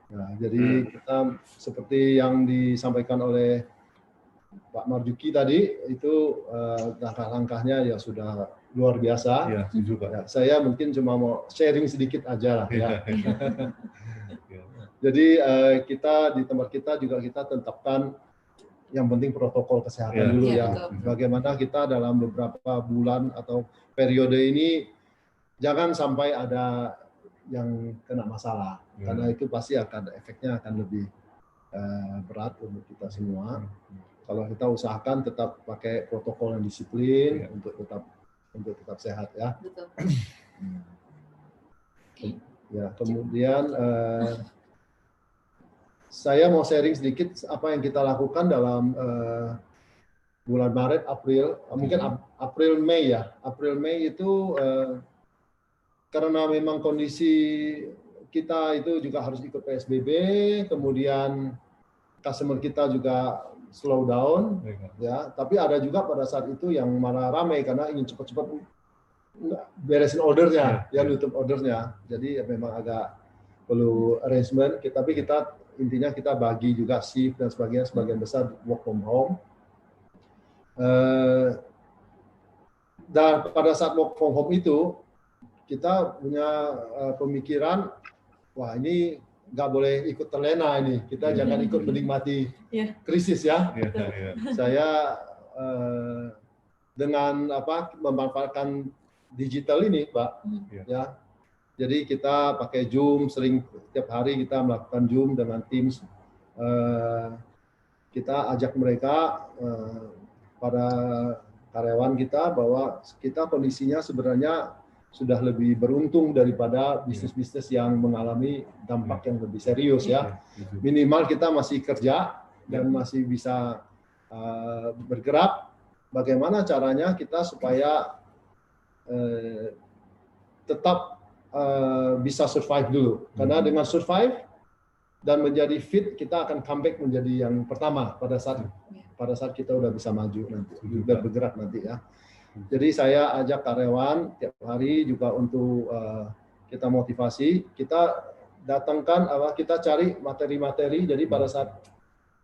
Nah, jadi kita seperti yang disampaikan oleh Pak Marzuki tadi itu langkah-langkahnya ya sudah luar biasa. Ya, saya mungkin cuma mau sharing sedikit aja lah ya. Jadi kita di tempat kita juga kita tetapkan yang penting protokol kesehatan dulu ya. Betul. Bagaimana kita dalam beberapa bulan atau periode ini jangan sampai ada yang kena masalah, karena itu pasti efeknya akan lebih berat untuk kita semua. Kalau kita usahakan tetap pakai protokol yang disiplin untuk tetap sehat ya. Betul. Ya, kemudian saya mau sharing sedikit apa yang kita lakukan dalam bulan Maret, April, mungkin April Mei ya. April Mei itu karena memang kondisi kita itu juga harus ikut PSBB, kemudian customer kita juga slow down, ya. Tapi ada juga pada saat itu yang malah ramai karena ingin cepat-cepat beresin ordernya, nutup ordernya. Jadi ya memang agak perlu arrangement. Tapi kita intinya kita bagi juga shift dan sebagainya, sebagian besar work from home. Dan pada saat work from home itu kita punya pemikiran, wah ini nggak boleh ikut terlena ini. Kita jangan ikut menikmati krisis ya. Saya dengan memanfaatkan digital ini, Pak, ya. Jadi kita pakai Zoom, sering tiap hari kita melakukan Zoom dengan Teams. Kita ajak mereka para karyawan kita bahwa kita kondisinya sebenarnya sudah lebih beruntung daripada bisnis-bisnis yang mengalami dampak yang lebih serius ya. Minimal kita masih kerja dan masih bisa bergerak. Bagaimana caranya kita supaya tetap bisa survive dulu. Karena dengan survive dan menjadi fit, kita akan comeback menjadi yang pertama pada saat kita udah bisa maju nanti, udah bergerak nanti ya. Jadi saya ajak karyawan tiap hari juga untuk kita motivasi, kita datangkan kita cari materi-materi. Jadi pada saat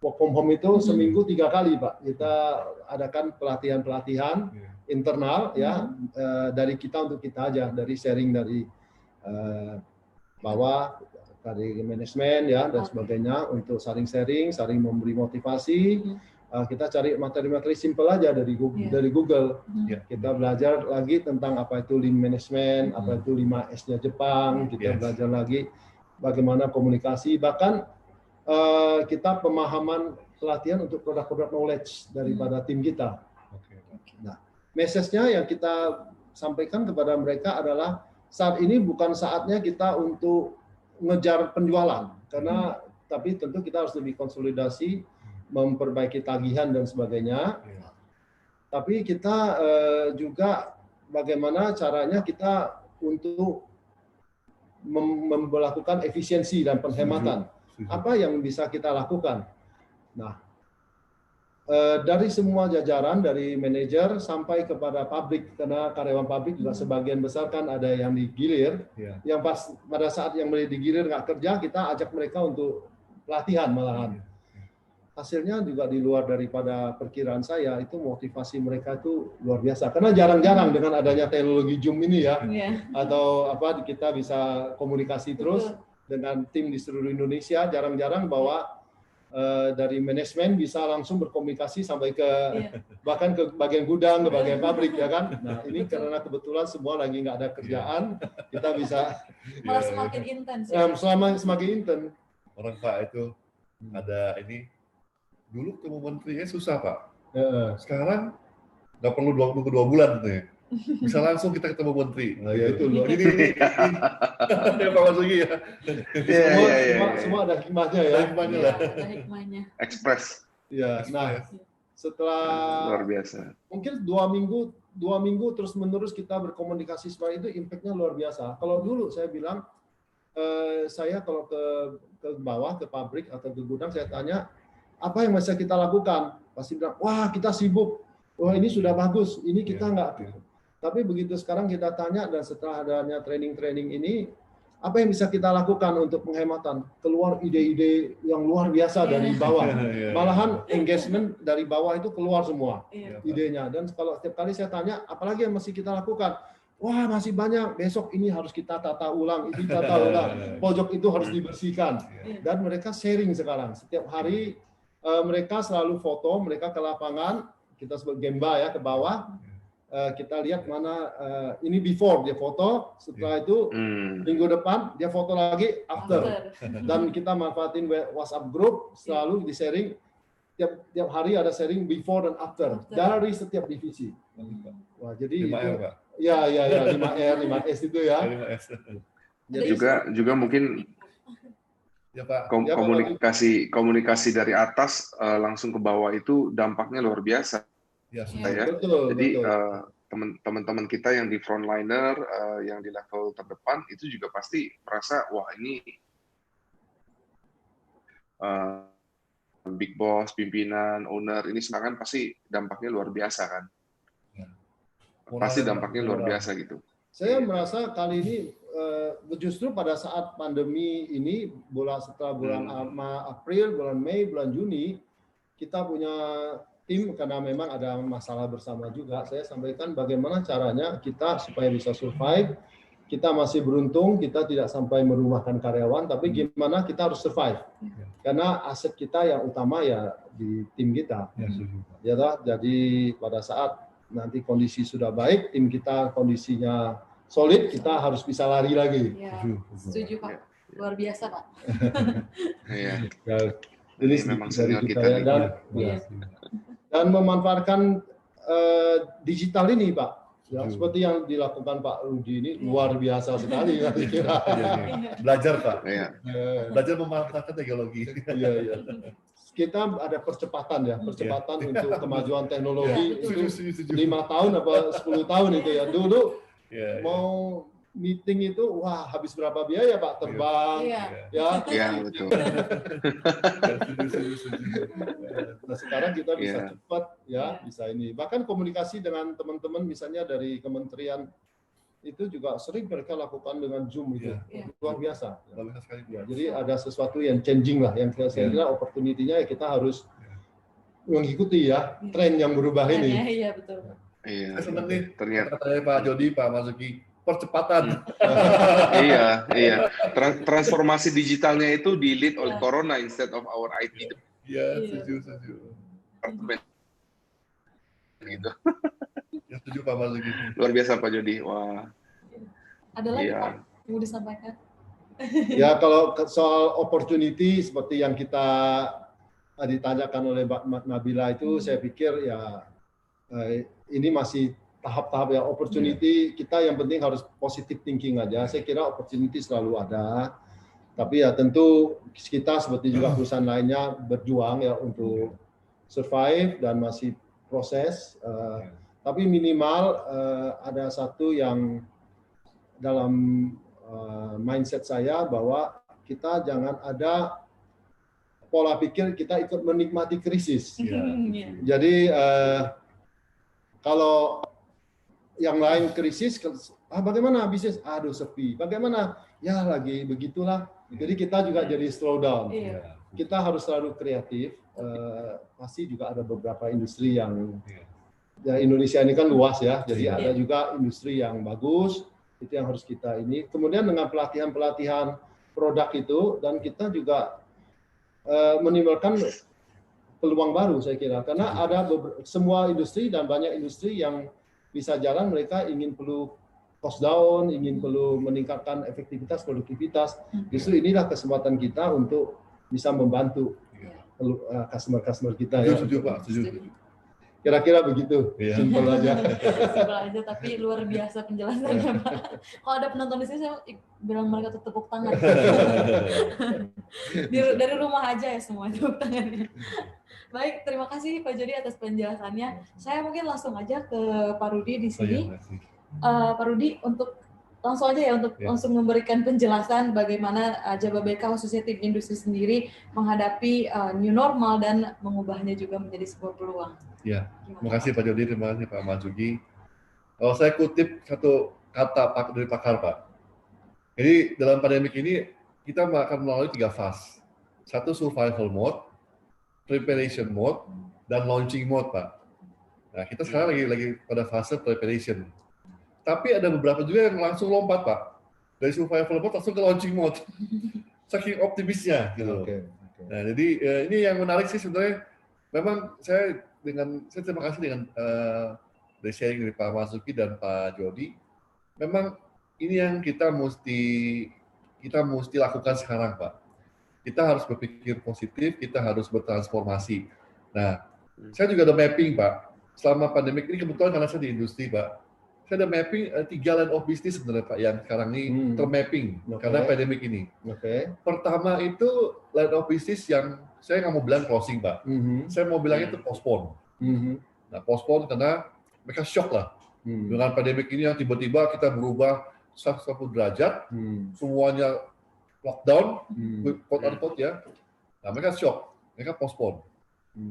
work from home itu seminggu 3 kali, Pak, kita adakan pelatihan-pelatihan internal ya, dari kita untuk kita aja, dari sharing dari bawah, dari manajemen ya dan sebagainya, untuk saling sharing, saling memberi motivasi. Kita cari materi-materi simple aja dari Google. Kita belajar lagi tentang apa itu lean management, apa itu 5S-nya Jepang. Kita belajar lagi bagaimana komunikasi, bahkan kita pemahaman pelatihan untuk produk-produk knowledge daripada tim kita. Nah, message-nya yang kita sampaikan kepada mereka adalah saat ini bukan saatnya kita untuk ngejar penjualan, karena tapi tentu kita harus lebih konsolidasi, memperbaiki tagihan dan sebagainya. Tapi kita juga bagaimana caranya kita untuk melakukan efisiensi dan penghematan. Apa yang bisa kita lakukan? Nah, dari semua jajaran, dari manajer sampai kepada pabrik, karena karyawan pabrik juga sebagian besar kan ada yang digilir, yang pada saat yang digilir nggak kerja, kita ajak mereka untuk pelatihan malahan. Hasilnya juga di luar daripada perkiraan saya, itu motivasi mereka itu luar biasa. Karena jarang-jarang dengan adanya teknologi Zoom ini ya, atau kita bisa komunikasi terus dengan tim di seluruh Indonesia, jarang-jarang bahwa dari manajemen bisa langsung berkomunikasi sampai ke bahkan ke bagian gudang, ke bagian pabrik ya kan. Nah ini karena kebetulan semua lagi nggak ada kerjaan, kita bisa malah semakin intens. Semakin intens. Orang Pak itu ada ini dulu ketemu menterinya susah Pak. Sekarang nggak perlu nunggu 2 bulan gitu ya. Bisa langsung kita ketemu menteri. Nah, ya itu loh. Ini ya Pak Masuki ya. Semua ada hikmahnya ya. Ada hikmahnya. Express. Ya, nah setelah luar biasa. Mungkin 2 minggu terus menerus kita berkomunikasi seperti itu, impact-nya luar biasa. Kalau dulu saya bilang, saya kalau ke bawah, ke pabrik atau ke gudang, saya tanya apa yang bisa kita lakukan. Pasti bilang, wah kita sibuk. Wah ini sudah bagus. Ini kita nggak. Tapi begitu sekarang kita tanya, dan setelah adanya training-training ini, apa yang bisa kita lakukan untuk penghematan? Keluar ide-ide yang luar biasa dari bawah. Malahan engagement dari bawah itu keluar semua idenya. Dan kalau setiap kali saya tanya, apalagi yang masih kita lakukan? Wah masih banyak, besok ini harus kita tata ulang, ini tata ulang, pojok itu harus dibersihkan. Dan mereka sharing sekarang. Setiap hari mereka selalu foto, mereka ke lapangan, kita sebut gemba ya, ke bawah. Kita lihat mana ini before dia foto, setelah itu minggu depan dia foto lagi after. Dan kita manfaatin WhatsApp group, selalu di sharing, tiap hari ada sharing before dan after dari setiap divisi. Wah jadi 5R, itu, Pak. ya 5R 5S itu ya. 5S. Juga mungkin Ya Pak. Komunikasi dari atas langsung ke bawah itu dampaknya luar biasa. Ya, betul. Jadi teman-teman kita yang di frontliner, yang di level terdepan itu juga pasti merasa wah ini big boss, pimpinan, owner ini sekarang pasti dampaknya luar biasa kan? Pasti dampaknya luar biasa gitu. Saya merasa kali ini justru pada saat pandemi ini, setelah bulan April, bulan Mei, bulan Juni, kita punya tim karena memang ada masalah bersama juga. Saya sampaikan bagaimana caranya kita supaya bisa survive. kita masih beruntung, kita tidak sampai merumahkan karyawan, tapi gimana kita harus survive. Karena aset kita yang utama ya di tim kita. Ya toh? Jadi pada saat nanti kondisi sudah baik, tim kita kondisinya solid, kita harus bisa lari lagi. Ya, setuju Pak. Luar biasa Pak. Iya. Ya, ini memang dari senior kita kita ya. nih. Dan, Iya. dan memanfaatkan digital ini Pak. Ya, Setuju. seperti yang dilakukan Pak Rudi ini luar biasa sekali saya kira. Belajar Pak, Iya. belajar memanfaatkan teknologi. Iya. Kita ada percepatan ya, percepatan untuk kemajuan teknologi Iya, itu 5 tahun apa 10 tahun itu ya. Dulu Ya, mau meeting itu wah habis berapa biaya Pak terbang Iya. ya. Iya, betul. Nah, sekarang kita bisa Iya. cepat ya, Iya. bisa ini. Bahkan komunikasi dengan teman-teman misalnya dari kementerian itu juga sering mereka lakukan dengan Zoom itu. Iya. Luar biasa. Bagus sekali. Ya, jadi ada sesuatu yang changing lah, yang saya kira opportunity-nya ya kita harus mengikuti ya tren yang berubah ini. Iya, betul. Iya. Saya senang nih Ternyata. kata Pak Jody, Pak Masuki, percepatan. Iya. Transformasi digitalnya itu di-lead oleh Corona instead of our IT Iya, setuju. department. Gitu. Ya, setuju Pak Masuki. Luar biasa Pak Jody. Wah. Ada lagi Iya. Pak yang mau disampaikan? Ya kalau soal opportunity seperti yang kita ditanyakan oleh Mbak Nabila itu, saya pikir ya ini masih tahap-tahap ya opportunity. Kita yang penting harus positive thinking aja. Saya kira opportunity selalu ada, tapi ya tentu kita seperti juga perusahaan lainnya berjuang ya untuk survive dan masih proses. Tapi minimal ada satu yang dalam mindset saya bahwa kita jangan ada pola pikir kita ikut menikmati krisis. Iya. Jadi kalau yang lain krisis, bagaimana bisnis? Aduh sepi. Bagaimana? Ya lagi begitulah. Jadi kita juga jadi slow down. Iya. Kita harus selalu kreatif. Pasti juga ada beberapa industri yang ya Indonesia ini kan luas ya. Jadi ada juga industri yang bagus. Itu yang harus kita ini. Kemudian dengan pelatihan-pelatihan produk itu, dan kita juga menimbulkan peluang baru saya kira, karena ada semua industri dan banyak industri yang bisa jalan, mereka ingin perlu cost down, ingin perlu meningkatkan efektivitas, produktivitas. Justru inilah kesempatan kita untuk bisa membantu customer kita ya. Setuju Pak, setuju. Kira-kira begitu, simpel aja. Simpel aja, tapi luar biasa penjelasannya Pak. Kalau ada penonton di sini, saya bilang mereka tuh tepuk tangan. Dari rumah aja ya semua tepuk tangannya. Baik, terima kasih Pak Jody atas penjelasannya. Saya mungkin langsung aja ke Pak Rudi di sini. Pak Rudi, untuk langsung aja ya untuk langsung memberikan penjelasan bagaimana Jababeka khususnya tim industri sendiri menghadapi new normal dan mengubahnya juga menjadi sebuah peluang. Ya, terima kasih Pak Jody, terima kasih Pak Masuki. Kalau saya kutip satu kata dari pakar Pak. Jadi dalam pandemik ini kita akan melalui 3 fase. Satu survival mode, preparation mode, dan launching mode Pak. Nah kita sekarang lagi pada fase preparation. Tapi ada beberapa juga yang langsung lompat Pak. Dari survival mode langsung ke launching mode. Saking optimisnya gitu. Nah, jadi ini yang menarik sih sebenarnya. Memang saya terima kasih dengan dari sharing dari Pak Masuki dan Pak Jody. Memang ini yang kita mesti lakukan sekarang Pak. Kita harus berpikir positif, kita harus bertransformasi. Nah, saya juga ada mapping Pak. Selama pandemik ini kebetulan karena saya di industri Pak. Saya ada mapping 3 line of business sebenarnya Pak yang sekarang ini termapping karena pandemik ini. Pertama itu line of business yang saya nggak mau bilang closing Pak. Saya mau bilang itu postpone. Nah postpone karena mereka shock lah dengan pandemik ini yang tiba-tiba kita berubah 180 derajat, semuanya lockdown, quote unquote ya. Nah mereka shock, mereka postpone.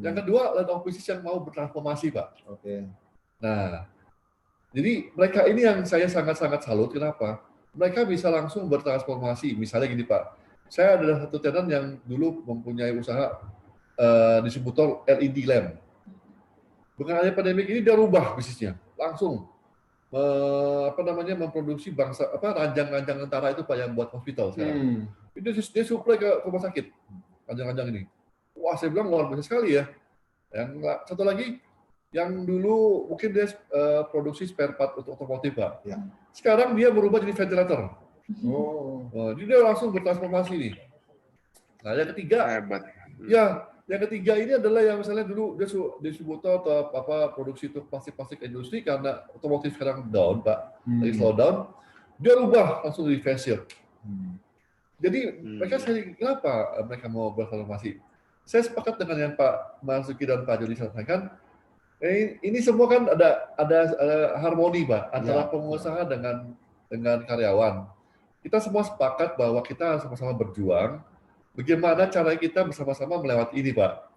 Yang kedua line of business yang mau bertransformasi Pak. Nah jadi mereka ini yang saya sangat-sangat salut. Kenapa? Mereka bisa langsung bertransformasi. Misalnya gini Pak, saya ada satu tenant yang dulu mempunyai usaha distributor LED lamp. Bukan hanya pandemi ini dia rubah bisnisnya langsung. memproduksi ranjang-ranjang tentara itu Pak yang buat hospital sekarang. Dia supply ke rumah sakit ranjang-ranjang ini. Wah, saya bilang luar biasa sekali ya. Yang satu lagi, yang dulu mungkin dia produksi spare part untuk otomotif Pak. Ya. Sekarang dia berubah jadi ventilator. Jadi dia langsung bertransformasi nih. Nah, yang ketiga, Hebat. ya, yang ketiga ini adalah yang misalnya dulu dia distributor atau produksi untuk plastik industri karena otomotif sekarang down Pak, lagi slow down, dia rubah langsung di face shield. Jadi mereka kenapa mereka mau bertransformasi? Saya sepakat dengan yang Pak Marzuki dan Pak Jody sampaikan. Ini semua kan ada harmoni Pak antara pengusaha dengan karyawan. Kita semua sepakat bahwa kita sama-sama berjuang. Bagaimana cara kita bersama-sama melewati ini, Pak?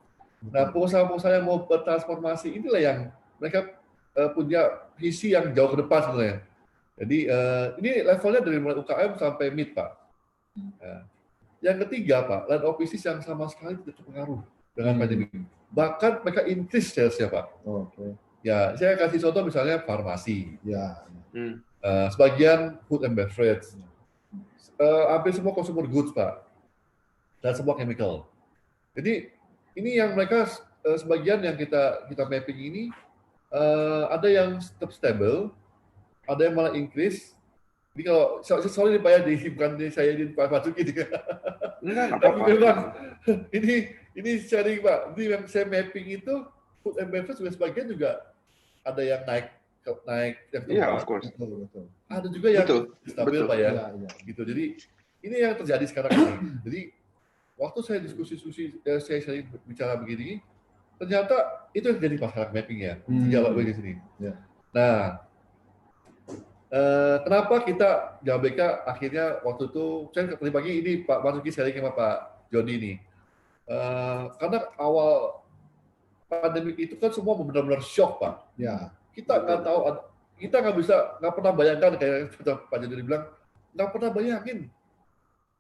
Nah, pengusaha-pengusaha yang mau bertransformasi inilah yang mereka punya visi yang jauh ke depan sebenarnya. Jadi ini levelnya dari mulai UKM sampai mid, Pak. Nah, yang ketiga, Pak, line of business yang sama sekali tidak terpengaruh dengan pandemi. Bahkan mereka increase sales-nya, Pak. Ya, saya kasih contoh misalnya farmasi. Ya. Sebagian food and beverage. Hampir semua consumer goods, Pak. Dan semua chemical. Jadi ini yang mereka sebagian yang kita mapping ini ada yang tetap stable, ada yang malah increase. Jadi kalau sorry Pak ya, bukan saya di Pak Marzuki. Tapi memang ini sharing Pak. Jadi yang saya mapping itu food and beverage juga sebagian juga ada yang naik yang Iya, of course. Betul. Ada juga yang stabil Pak ya. Ya. Gitu. Jadi ini yang terjadi sekarang ini. Jadi waktu saya diskusi-diskusi, saya bicara begini, ternyata itu yang jadi masalah mapping ya, sejauh di sini. Ya. Nah, kenapa kita JBK akhirnya waktu itu, saya tadi pagi ini Pak Marzuki sharing sama Pak Jody ini, karena awal pandemi itu kan semua benar-benar shock Pak. Ya. Kita nggak tahu, kita nggak pernah bayangkan kayak Pak Jody bilang, nggak pernah bayangin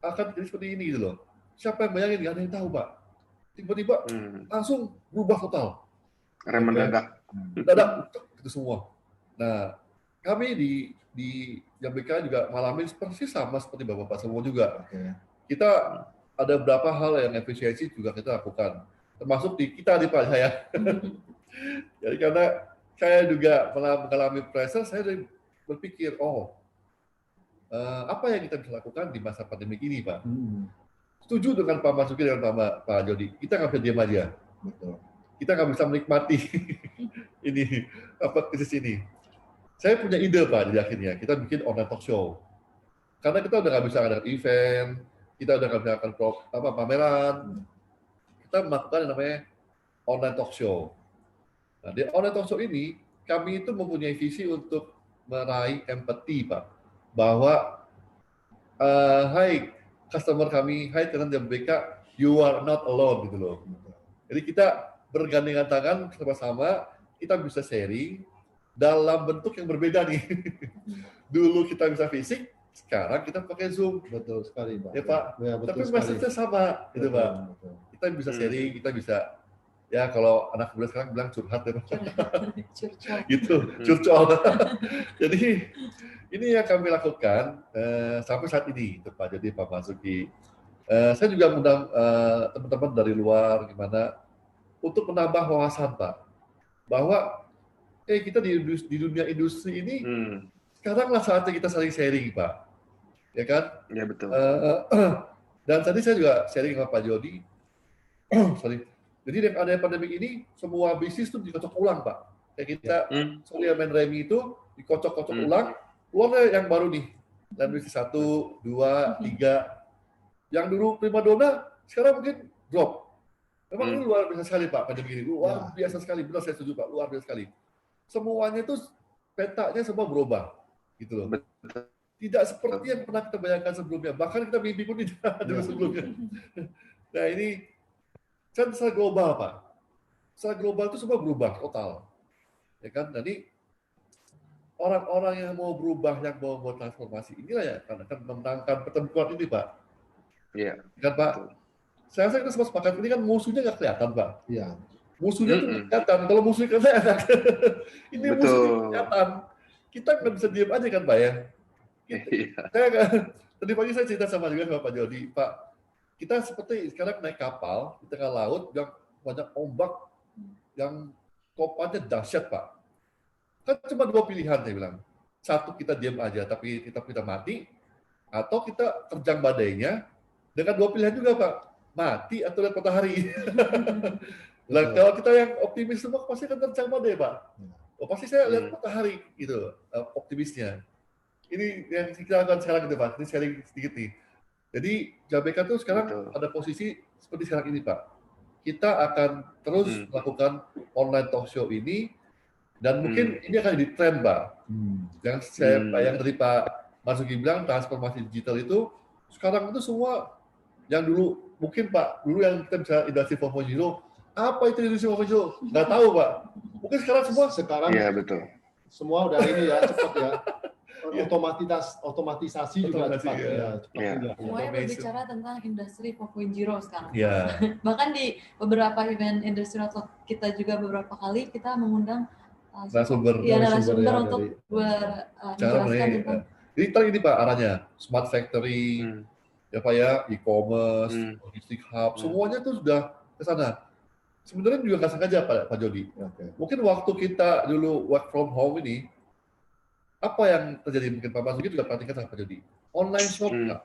akan jadi seperti ini gitu loh. Siapa yang bayangin? Nggak ada yang tahu, Pak. Tiba-tiba langsung berubah total. Rem mendadak. Dadak, itu semua. Nah, kami di JBK juga ngalamin persis sama seperti Bapak-Bapak semua juga. Kita ada beberapa hal yang efisiensi juga kita lakukan. Termasuk di Pak saya. Jadi karena saya juga mengalami pressure, saya berpikir, apa yang kita bisa lakukan di masa pandemi ini, Pak? Setuju dengan Pak Marzuki dan Pak Jody. Kita nggak bisa diam aja. Betul. Kita nggak bisa menikmati krisis ini. Saya punya ide Pak di akhirnya. Kita bikin online talk show. Karena kita udah nggak bisa ada event, kita udah nggak bisa akan pameran. Kita melakukan yang namanya online talk show. Nah, di online talk show ini kami itu mempunyai visi untuk meraih empati Pak, bahwa hai customer kami, hai teman JBK, you are not alone gitu loh. Jadi kita bergandengan tangan bersama-sama, kita bisa sharing dalam bentuk yang berbeda nih. Dulu kita bisa fisik, sekarang kita pakai Zoom. Betul sekali Pak. Ya Pak, ya, betul tapi sekali. message-nya sama gitu Pak. Betul. Kita bisa sharing, kita bisa, ya kalau anak muda sekarang bilang curhat ya Pak. Gitu, curcol. Jadi ini yang kami lakukan sampai saat ini, Pak. Jadi Pak Marzuki, saya juga mengundang teman-teman dari luar gimana untuk menambah wawasan Pak, bahwa kita di dunia industri ini sekaranglah saatnya kita saling sharing Pak, ya kan? Ya betul. Dan tadi saya juga sharing sama Pak Jody, jadi dengan adanya pandemi ini semua bisnis itu dikocok ulang Pak. Kayak kita Surya main Remi itu dikocok-kocok ulang. Keluarnya yang baru nih, dan bisnis 1, 2, 3. Yang dulu primadona, sekarang mungkin drop. Memang ini luar biasa sekali Pak, pandemi ini. Luar biasa sekali, benar saya setuju Pak, luar biasa sekali. Semuanya itu petanya semua berubah, gitu loh. Tidak seperti yang pernah kita bayangkan sebelumnya, bahkan kita mimpi pun tidak ada sebelumnya. Nah ini, kan secara global Pak. Secara global itu semua berubah total. Ya kan, jadi orang-orang yang mau berubah, yang mau buat transformasi, inilah ya akan memenangkan pertempuran ini, Pak. Iya. Kan, Pak? Saya rasa kita semua sepakat, ini kan musuhnya nggak kelihatan, Pak. Iya. Musuhnya itu kelihatan. Kalau musuhnya kelihatan, ini musuhnya kelihatan. kita nggak bisa diam aja kan Pak ya. Iya. Tadi pagi saya cerita sama Pak Jody, Pak, kita seperti sekarang naik kapal di tengah laut yang banyak ombak, yang topannya dahsyat Pak. Kan cuma 2 pilihan saya bilang. Satu, kita diam aja tapi kita mati, atau kita terjang badainya. Dengan 2 pilihan juga Pak, mati atau lihat matahari. Nah, kalau kita yang optimis semua pasti akan terjang badai Pak. Oh, pasti saya lihat matahari gitu, optimisnya. Ini yang kita lakukan sekarang gitu Pak, ini sharing sedikit nih. Jadi JABK tuh sekarang pada posisi seperti sekarang ini Pak. Kita akan terus melakukan online talk show ini, dan mungkin ini akan jadi tren Pak. Yang tadi Pak Marzuki bilang, transformasi digital itu sekarang itu semua yang dulu mungkin Pak, dulu yang kita bisa industri 4.0, apa itu industri 4.0? Nggak tahu Pak. Mungkin sekarang Iya betul. Semua udah ini ya, cepat ya. Otomatisasi juga cepat ya. Semuanya berbicara tentang industri 4.0 sekarang. Yeah. Bahkan di beberapa event industri kita juga beberapa kali kita mengundang narasumber untuk menjelaskan tentang. Jadi ini Pak arahnya smart factory, ya Pak ya, e-commerce, logistik hub, semuanya tuh sudah ke sana. Sebenarnya juga nggak sengaja Pak Jody. Mungkin waktu kita dulu work from home ini, apa yang terjadi? Mungkin Pak Marzuki juga perhatikan sama Pak Jody. Online shop Pak.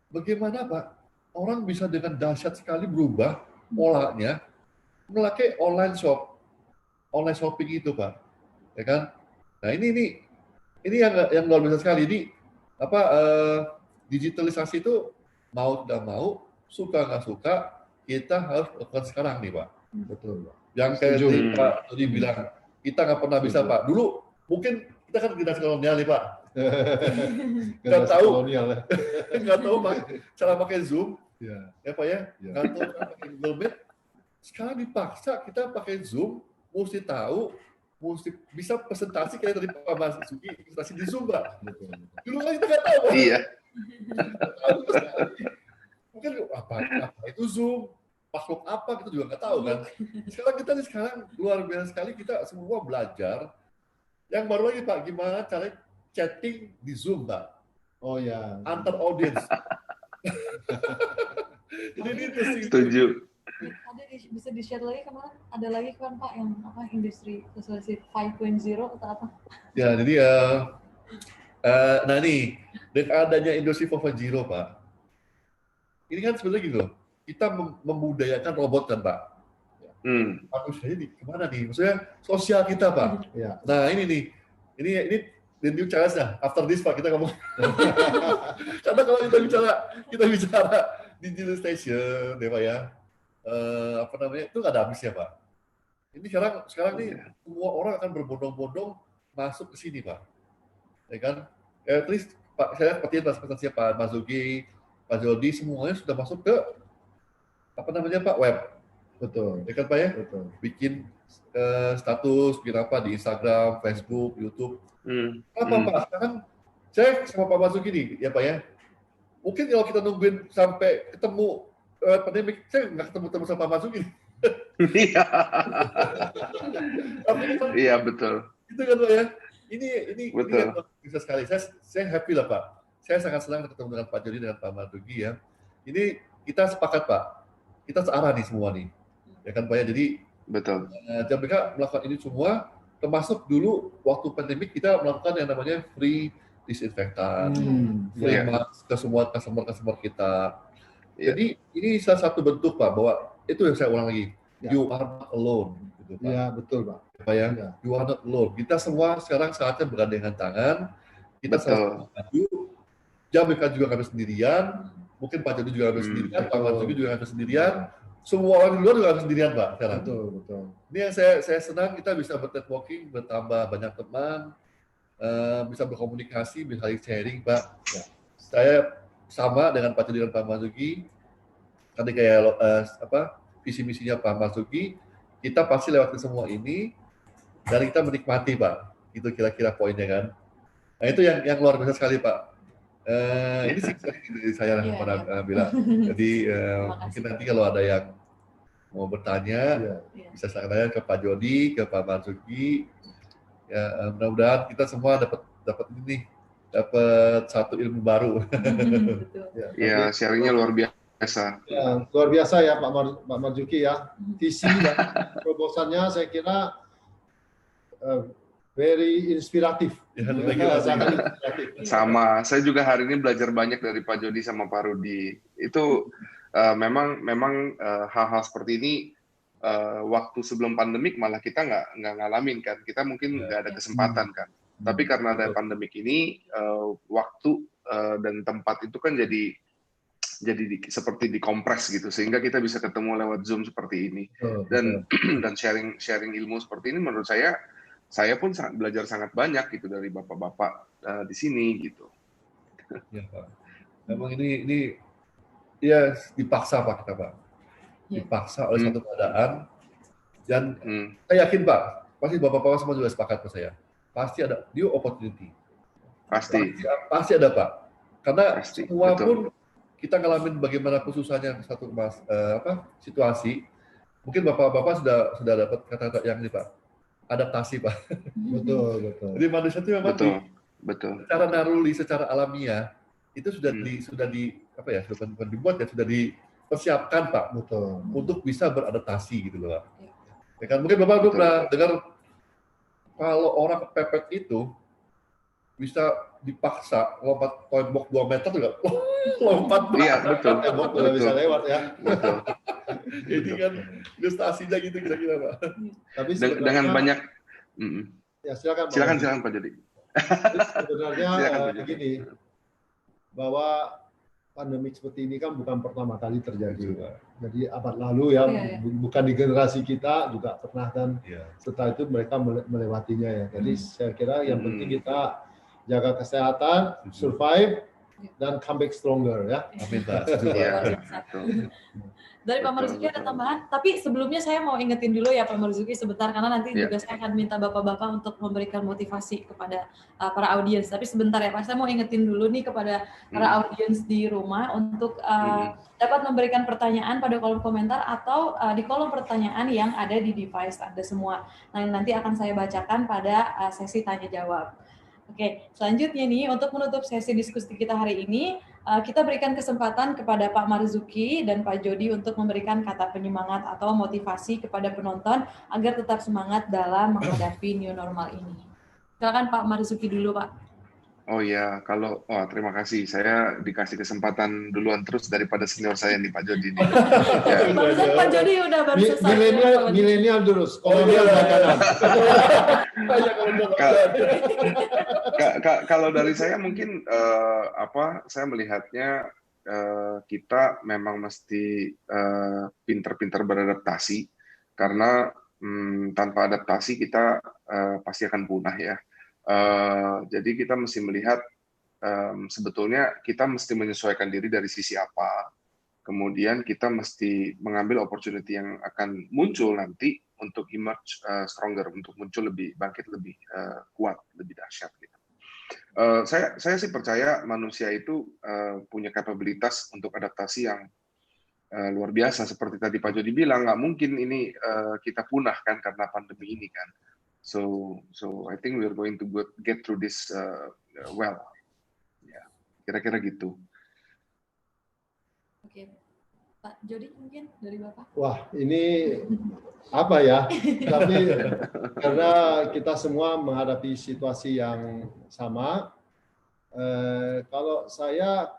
Bagaimana Pak? Orang bisa dengan dahsyat sekali berubah polanya memakai online shopping itu Pak. Ya kan? Nah ini yang luar biasa sekali. Ini digitalisasi itu mau tidak mau, suka nggak suka, kita harus lakukan sekarang nih Pak. Betul Pak. Yang kayak tadi Pak tadi bilang, kita nggak pernah bisa Pak. Dulu mungkin kita kan generasi kolonial nih Pak. Nggak tahu Pak cara pakai Zoom, ya Pak ya. Nggak tahu cara pakai Google Meet. Sekarang dipaksa kita pakai Zoom, mesti tahu, mesti bisa presentasi kayak tadi Pak Marzuki, presentasi di Zoom Pak. Dulu kan kita nggak tahu Pak. Iya. Mungkin apa itu Zoom, makhluk apa kita juga nggak tahu kan. Sekarang luar biasa sekali, kita semua belajar. Yang baru lagi Pak, gimana cara chatting di Zoom Pak? Oh ya. Antar audiens. Jadi ini setuju. Ada bisa di-share lagi kemarin? Ada lagi kan Pak yang industri 5.0 atau apa? Ya, jadi nah nih, dengan adanya industri 4.0 Pak, ini kan sebenarnya gitu loh, kita membudayakan robot kan Pak. Manusianya kemana nih? Maksudnya sosial kita Pak. Ya. Nah ini the new challenge lah. After this Pak kita ngomong. Karena kalau kita bicara digitalization, ya Pak ya, itu nggak ada habisnya Pak. Ini sekarang nih semua orang akan berbondong-bondong masuk ke sini Pak. Ya kan? At least Pak, saya seperti presentasinya Pak Marzuki, Pak Jody, semuanya sudah masuk ke Pak web. Betul. Ya kan Pak ya? Betul. Bikin status, bikin apa di Instagram, Facebook, YouTube. Pak? Sekarang saya sama Pak Marzuki nih, ya Pak ya. Mungkin kalau kita nungguin sampai ketemu pandemik, saya nggak ketemu sama Pak Marzuki. Iya betul. Itu kan Pak ya. Ini bisa sekali. Saya happy lah Pak. Saya sangat senang ketemu dengan Pak Jody, dengan Pak Marzuki ya. Ini kita sepakat Pak. Kita searah nih semua nih. Ya kan Pak ya. Jadi betul. JABK melakukan ini semua, termasuk dulu waktu pandemik kita melakukan yang namanya free disinfektan, free mask ke semua customer kita. Jadi ini salah satu bentuk Pak bahwa itu yang saya ulang lagi. You are not alone. Gitu, Pak. Ya betul Pak. Pak ya, you are not alone. Kita semua sekarang saatnya bergandengan tangan. Kita sama maju. JABK juga nggak bisa sendirian. Mungkin Pak Jody juga nggak bisa sendirian. Pak Marzuki juga nggak bisa sendirian. Semua orang di luar juga nggak bisa sendirian Pak. Sekarang. Betul. Ini yang saya senang, kita bisa networking, bertambah banyak teman, bisa berkomunikasi, bisa sharing Pak. Ya. Saya sama dengan Pak Jody dan Pak Marzuki. Tadi kayak visi misinya Pak Marzuki, kita pasti lewatin semua ini dan kita menikmati Pak. Itu kira-kira poinnya kan. Nah itu yang luar biasa sekali Pak. Ini sih dari saya bilang. Jadi mungkin nanti kalau ada yang mau bertanya, bisa saya tanya ke Pak Jody, ke Pak Marzuki. Ya, mudah-mudahan kita semua dapat ini nih, dapat satu ilmu baru. Betul. Ya, sharingnya luar biasa. Ya, luar biasa ya Pak Marzuki ya. Visi dan proposalnya saya kira very inspiratif. Ya, sangat inspiratif. Sama, saya juga hari ini belajar banyak dari Pak Jody sama Pak Rudi. Itu memang hal-hal seperti ini waktu sebelum pandemik malah kita nggak ngalamin kan. Kita mungkin nggak ada kesempatan kan. Tapi karena ada pandemik ini, waktu dan tempat itu kan jadi seperti dikompres gitu, sehingga kita bisa ketemu lewat Zoom seperti ini. Dan sharing ilmu seperti ini menurut saya pun belajar sangat banyak gitu dari bapak-bapak di sini gitu. Ya, Pak. Memang ini ya dipaksa Pak kita Pak. Dipaksa oleh satu keadaan, dan saya yakin Pak, pasti bapak-bapak semua juga sepakat ke saya, pasti ada new opportunity. Pasti ada Pak, karena semua pun kita ngalamin bagaimana susahnya satu situasi. Mungkin bapak-bapak sudah dapat kata-kata yang ini Pak, adaptasi Pak. Betul. Jadi manusia itu memang betul. Secara naruli, secara alamiah itu sudah sudah dipersiapkan Pak, betul, untuk bisa beradaptasi gitu loh Pak. Ya kan, mungkin Bapak pernah dengar kalau orang kepepet itu bisa dipaksa lompat tembok 2 meter juga lompat. Iya, betul. Tembok udah bisa lewat ya. Betul. Ini kan ilustrasinya gitu kira-kira Pak. Tapi dengan banyak ya silakan Pak Jody. Sebenarnya begini, bahwa pandemi seperti ini kan bukan pertama kali terjadi. Jadi abad lalu ya, bukan di generasi kita juga pernah, dan setelah itu mereka melewatinya ya. Jadi saya kira yang penting kita jaga kesehatan, survive, dan come back stronger ya. Amin Pak. Dari Pak Marzuki ada tambahan, tapi sebelumnya saya mau ingetin dulu ya Pak Marzuki sebentar, karena nanti juga saya akan minta bapak-bapak untuk memberikan motivasi kepada para audiens. Tapi sebentar ya Pak, saya mau ingetin dulu nih kepada para audiens di rumah untuk dapat memberikan pertanyaan pada kolom komentar atau di kolom pertanyaan yang ada di device, ada semua. Nah, nanti akan saya bacakan pada sesi tanya jawab. Oke, selanjutnya nih untuk menutup sesi diskusi kita hari ini, kita berikan kesempatan kepada Pak Marzuki dan Pak Jody untuk memberikan kata penyemangat atau motivasi kepada penonton agar tetap semangat dalam menghadapi new normal ini. Silakan Pak Marzuki dulu, Pak. Oh ya, terima kasih. Saya dikasih kesempatan duluan terus daripada senior saya nih Pak Jody nih. Pak Jody udah baru selesai. Milenial terus, kolonial belakangan. Kalau dari saya mungkin saya melihatnya kita memang mesti pintar-pintar beradaptasi, karena tanpa adaptasi kita pasti akan punah ya. Jadi kita mesti melihat sebetulnya kita mesti menyesuaikan diri dari sisi apa, kemudian kita mesti mengambil opportunity yang akan muncul nanti untuk emerge stronger, untuk muncul lebih bangkit, lebih kuat, lebih dahsyat gitu. Saya sih percaya manusia itu punya kapabilitas untuk adaptasi yang luar biasa. Seperti tadi Pak Jody bilang, nggak mungkin ini kita punah kan karena pandemi ini kan. So I think we're going to get through this well. Ya, kira-kira gitu. Oke, Pak Jody mungkin dari Bapak. Wah, ini apa ya? Tapi karena kita semua menghadapi situasi yang sama, kalau saya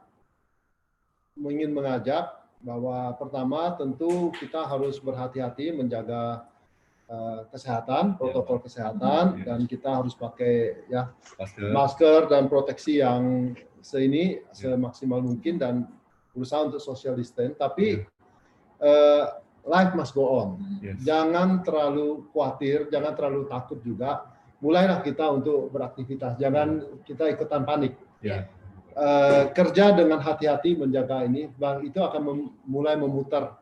ingin mengajak bahwa pertama tentu kita harus berhati-hati menjaga kesehatan, protokol kesehatan, dan kita harus pakai ya masker dan proteksi yang semaksimal mungkin dan berusaha untuk social distance. Tapi life must go on. Jangan terlalu khawatir, jangan terlalu takut juga. Mulailah kita untuk beraktivitas, jangan kita ikutan panik. Kerja dengan hati-hati menjaga ini, itu akan mulai memutar.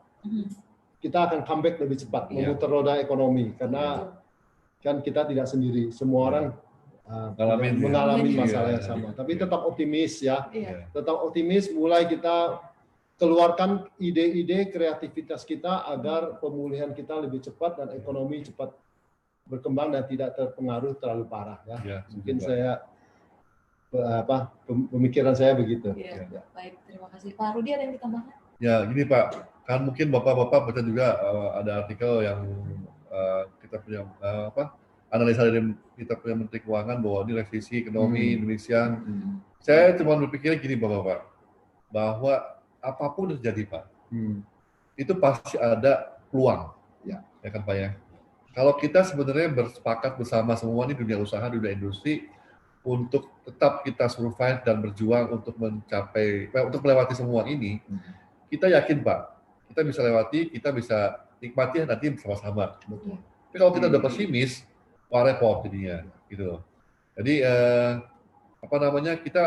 Kita akan comeback lebih cepat, memutar roda ekonomi, karena kan kita tidak sendiri, semua orang mengalami masalah yang sama. Tapi tetap optimis ya, tetap optimis. Mulai kita keluarkan ide-ide kreativitas kita agar pemulihan kita lebih cepat dan ekonomi cepat berkembang dan tidak terpengaruh terlalu parah ya. Ya, Mungkin juga. saya pemikiran saya begitu. Iya. Ya. Baik, terima kasih. Pak Rudi ada yang ditambahkan? Ya, gini Pak, kan mungkin Bapak-Bapak baca juga ada artikel yang kita punya analisa dari kita punya Menteri Keuangan bahwa ini revisi ekonomi Indonesia. Saya cuma berpikir gini Bapak-Bapak, bahwa apapun yang terjadi Pak, itu pasti ada peluang, ya kan Pak ya. Kalau kita sebenarnya bersepakat bersama semua nih dunia usaha, dunia industri, untuk tetap kita survive dan berjuang untuk mencapai, untuk melewati semua ini, kita yakin Pak, kita bisa lewati, kita bisa nikmati nanti bersama-sama. Tapi kalau kita udah pesimis, wah repot jadinya, gitu loh. Jadi kita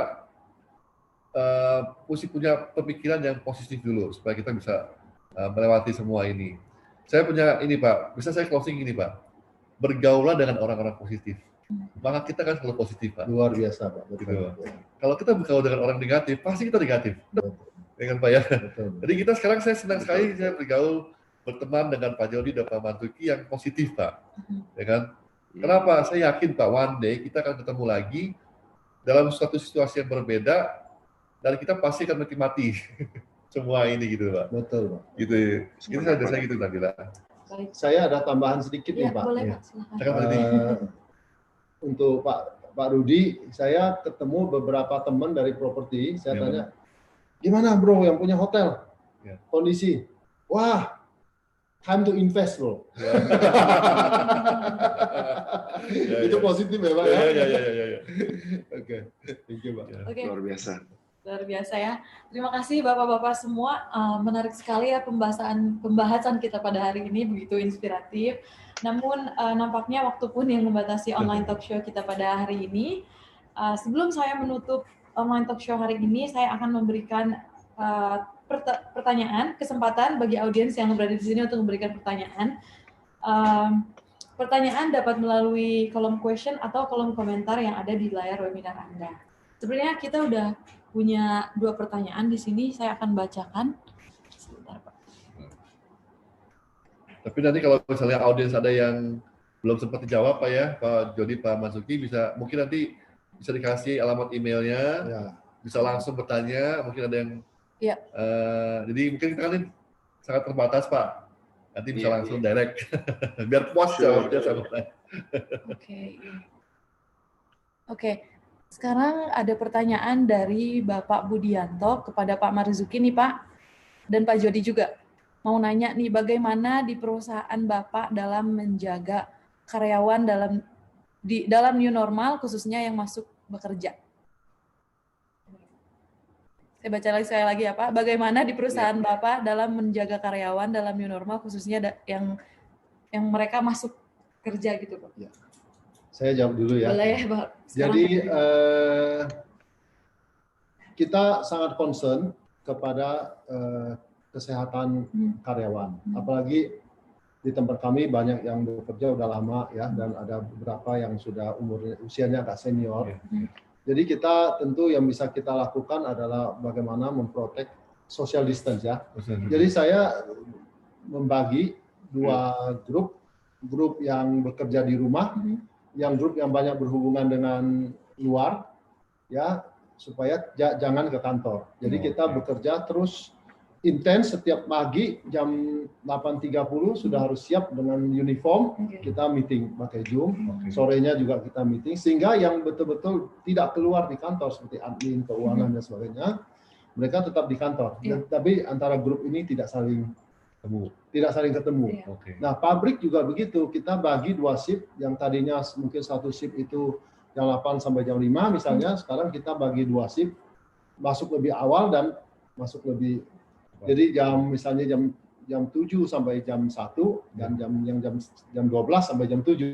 mesti punya pemikiran yang positif dulu supaya kita bisa melewati semua ini. Saya punya ini Pak, bisa saya closing ini Pak, bergaulah dengan orang-orang positif. Maka kita kan selalu positif Pak. Luar biasa Pak. Gitu. Kalau kita bergaul dengan orang negatif, pasti kita negatif. Dengan Pak ya. Jadi kita sekarang saya senang sekali saya bergaul berteman dengan Pak Jody dan Pak Mantuki yang positif Pak. Ya kan? Kenapa? Saya yakin Pak, one day kita akan ketemu lagi dalam suatu situasi yang berbeda dan kita pasti akan menikmati semua ini gitu Pak. Betul Pak. Gitu. Itu saya gitu Nabila. Saya ada tambahan sedikit nih Pak. Boleh Ya. Pak, silakan. Untuk Pak Rudi, saya ketemu beberapa teman dari properti, saya tanya, gimana bro yang punya hotel? Kondisi, wah, time to invest bro. Itu positif ya Pak ya? Iya. Oke, thank you Pak. Oke. Luar biasa. Luar biasa ya. Terima kasih Bapak-Bapak semua. Menarik sekali ya pembahasan kita pada hari ini, begitu inspiratif. Namun nampaknya waktu pun yang membatasi online talk show kita pada hari ini. Sebelum saya menutup online talk show hari ini, saya akan memberikan pertanyaan, kesempatan bagi audiens yang berada di sini untuk memberikan pertanyaan. Pertanyaan dapat melalui kolom question atau kolom komentar yang ada di layar webinar Anda. Sebenarnya kita udah punya 2 pertanyaan di sini, saya akan bacakan. Sebentar, Pak. Tapi nanti kalau misalnya audiens ada yang belum sempat dijawab Pak ya, Pak Jody, Pak Mansuki, mungkin nanti bisa dikasih alamat emailnya, bisa langsung bertanya, mungkin ada yang, jadi mungkin kita kan sangat terbatas Pak, nanti bisa langsung direct, biar puas jawabnya sama saya. Oke. Sekarang ada pertanyaan dari Bapak Budianto kepada Pak Marzuki nih Pak, dan Pak Jody juga. Mau nanya nih, bagaimana di perusahaan Bapak dalam menjaga karyawan dalam new normal, khususnya yang masuk bekerja? Saya baca lagi ya Pak. Bagaimana di perusahaan Bapak dalam menjaga karyawan dalam new normal, khususnya yang mereka masuk kerja gitu Pak? Ya. Saya jawab dulu ya. Boleh ya Pak. Jadi kita sangat concern kepada kesehatan karyawan. Apalagi di tempat kami banyak yang bekerja udah lama ya, dan ada beberapa yang sudah usianya agak senior. Jadi kita tentu yang bisa kita lakukan adalah bagaimana memprotek social distance ya. Jadi saya membagi 2 grup yang bekerja di rumah, yang grup yang banyak berhubungan dengan luar, ya, supaya jangan ke kantor. Jadi kita bekerja terus intens setiap pagi jam 8.30 sudah harus siap dengan uniform, kita meeting pakai Zoom, sorenya juga kita meeting, sehingga yang betul-betul tidak keluar di kantor seperti admin, keuangan dan sebagainya, mereka tetap di kantor. Tapi antara grup ini tidak saling ketemu. Nah, pabrik juga begitu. Kita bagi 2 shift, yang tadinya mungkin 1 shift itu jam 8 sampai jam 5 misalnya, sekarang kita bagi 2 shift, masuk lebih awal dan masuk lebih. Jadi misalnya jam 7 sampai jam 1 dan jam 12 sampai jam 7.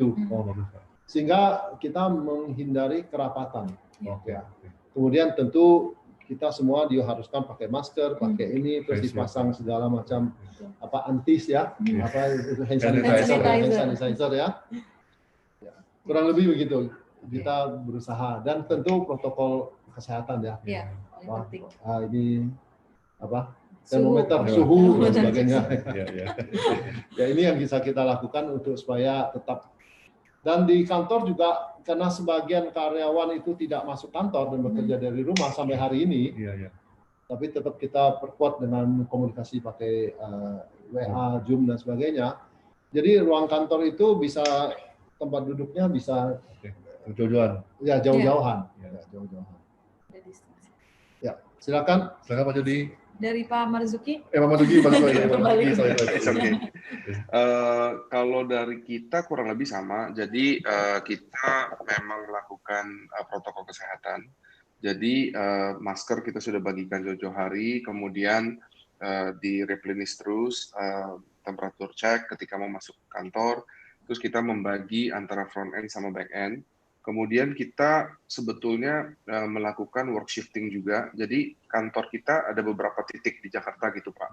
Sehingga kita menghindari kerapatan. Kemudian tentu kita semua diharuskan pakai masker, pakai ini, terus dipasang segala macam antis ya, hand sanitizer ya. Kurang lebih begitu. Kita berusaha, dan tentu protokol kesehatan ya. Ini termometer suhu dan sebagainya. Ya, ini yang bisa kita lakukan untuk supaya tetap Dan di kantor juga karena sebagian karyawan itu tidak masuk kantor dan bekerja dari rumah sampai hari ini, tapi tetap kita perkuat dengan komunikasi pakai WA, Zoom dan sebagainya. Jadi ruang kantor itu bisa tempat duduknya bisa jauh-jauhan. Ya, jauh-jauhan. Ya, jauh-jauhan. Ya, silakan. Silakan Pak Jody. Dari Pak Marzuki. Pak Marzuki, kalau dari kita kurang lebih sama. Jadi kita memang melakukan protokol kesehatan. Jadi masker kita sudah bagikan jauh-jauh hari, kemudian di replenish terus, temperatur cek ketika mau masuk kantor, terus kita membagi antara front end sama back end. Kemudian kita sebetulnya melakukan work shifting juga. Jadi kantor kita ada beberapa titik di Jakarta gitu Pak.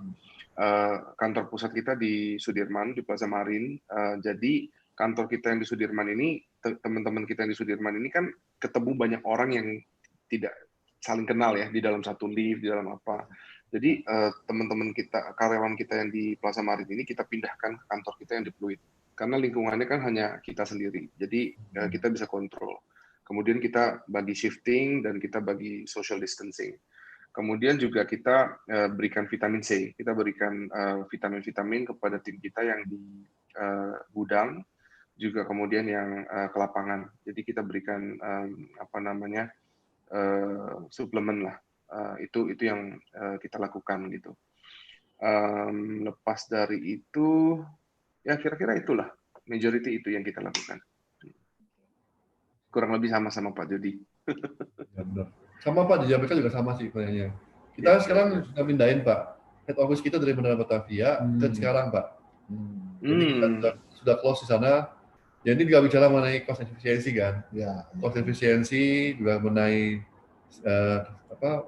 Kantor pusat kita di Sudirman, di Plaza Marin. Jadi kantor kita yang di Sudirman ini, teman-teman kita yang di Sudirman ini kan ketemu banyak orang yang tidak saling kenal ya di dalam satu lift, di dalam apa. Jadi teman-teman kita, karyawan kita yang di Plaza Marin ini kita pindahkan ke kantor kita yang di Pluit. Karena lingkungannya kan hanya kita sendiri, jadi kita bisa kontrol. Kemudian kita bagi shifting dan kita bagi social distancing. Kemudian juga kita berikan vitamin C, kita berikan vitamin-vitamin kepada tim kita yang di gudang, juga kemudian yang ke lapangan. Jadi kita berikan suplemen lah. Itu yang kita lakukan gitu. Lepas dari itu. Ya kira-kira itulah, majority itu yang kita lakukan. Kurang lebih sama Pak Jody. Sama Pak, di JBK juga sama sih kayaknya. Kita sekarang sudah pindahin Pak, head office kita dari Bandara Batavia ke sekarang Pak. Jadi kita sudah close di sana. Jadi juga bicara mengenai cost efficiency kan. Ya. Cost efficiency juga mengenai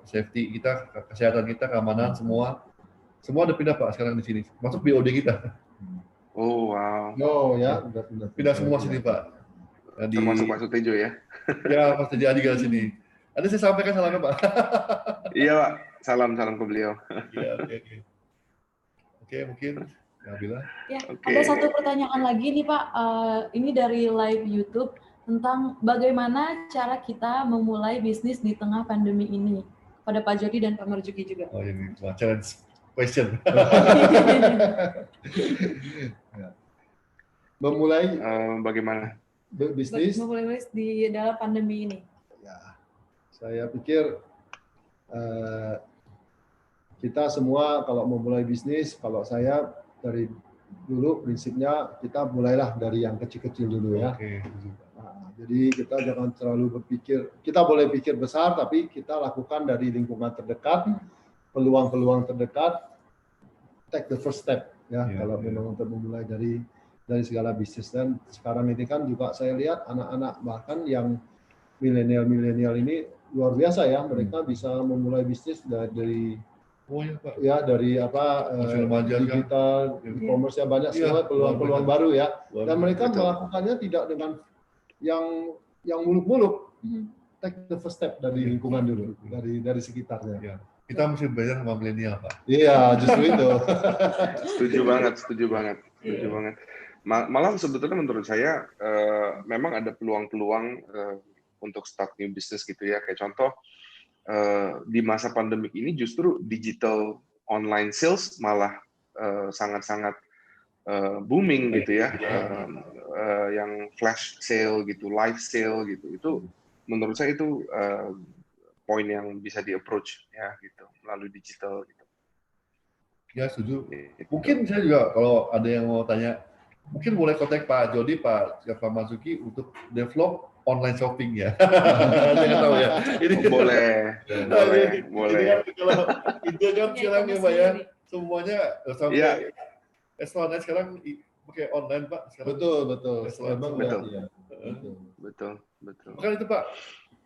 safety kita, kesehatan kita, keamanan semua ada pindah Pak sekarang di sini. Masuk BOD kita. Oh wow. Oh ya, pindah semua sini Pak. Termasuk Pak Sutejo ya? Ya, Pak Sutejo juga sini. Ada saya sampaikan salamnya Pak. Iya Pak, salam ke beliau. Iya, oke, mungkin Nabila. Ya, ada satu pertanyaan lagi nih Pak. Ini dari live YouTube tentang bagaimana cara kita memulai bisnis di tengah pandemi ini. Pada Pak Jody dan Pak Marzuki juga. Oh ini challenge question. Memulai bagaimana bisnis? Memulai bisnis di dalam pandemi ini. Ya, saya pikir kita semua kalau memulai bisnis, kalau saya dari dulu prinsipnya kita mulailah dari yang kecil-kecil dulu ya. Okay. Nah, jadi kita jangan terlalu berpikir, kita boleh pikir besar, tapi kita lakukan dari lingkungan terdekat, peluang-peluang terdekat, take the first step ya kalau memang untuk memulai dari segala bisnis. Dan sekarang ini kan juga saya lihat anak-anak bahkan yang milenial ini luar biasa ya, mereka bisa memulai bisnis dari dari digital, e-commerce ya, banyak sekali peluang-peluang baru ya. Dan mereka melakukannya tidak dengan yang muluk-muluk. Take the first step dari lingkungan dulu, dari sekitarnya. Ya. Kita mesti belajar sama milenial, Pak. Iya, justru itu. Setuju banget. Malah sebetulnya menurut saya memang ada peluang-peluang untuk start new business gitu ya. Kayak contoh di masa pandemik ini justru digital online sales malah sangat-sangat booming gitu ya. Yang flash sale gitu, live sale gitu. Itu menurut saya itu poin yang bisa di-approach ya gitu melalui digital gitu. Ya, setuju. Mungkin saya juga kalau ada yang mau tanya, mungkin boleh kontak Pak Jody, Pak Marzuki untuk develop online shopping ya. Jangan tahu ya. Ini boleh. Kalau itu kan sekarang ya Pak ya, semuanya sampai restoran sekarang pakai online Pak. Betul. Bukan itu Pak.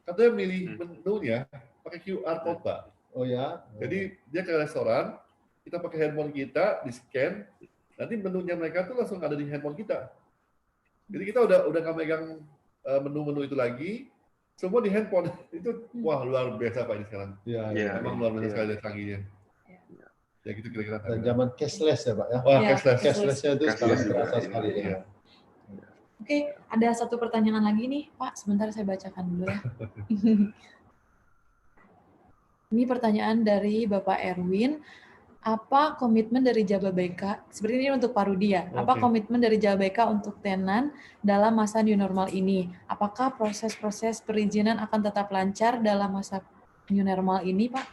Katanya milih menunya pakai QR code Pak. Oh ya. Jadi dia ke restoran, kita pakai handphone kita, di scan, nanti menunya mereka tuh langsung ada di handphone kita. Jadi kita udah nggak megang menu-menu itu lagi, semua di handphone. Itu wah luar biasa Pak ini sekarang. Iya. Memang luar biasa sekali canggihnya. Ya gitu kira-kira. Dan zaman cashless ya Pak ya. Wah, cashless-nya itu sekarang terasa sekali ya. Oke, Ada satu pertanyaan lagi nih, Pak. Sebentar saya bacakan dulu ya. Ini pertanyaan dari Bapak Erwin. Apa komitmen dari Jababeka? Seperti ini untuk Pak Rudi ya. Apa komitmen dari Jababeka untuk tenan dalam masa new normal ini? Apakah proses-proses perizinan akan tetap lancar dalam masa new normal ini, Pak?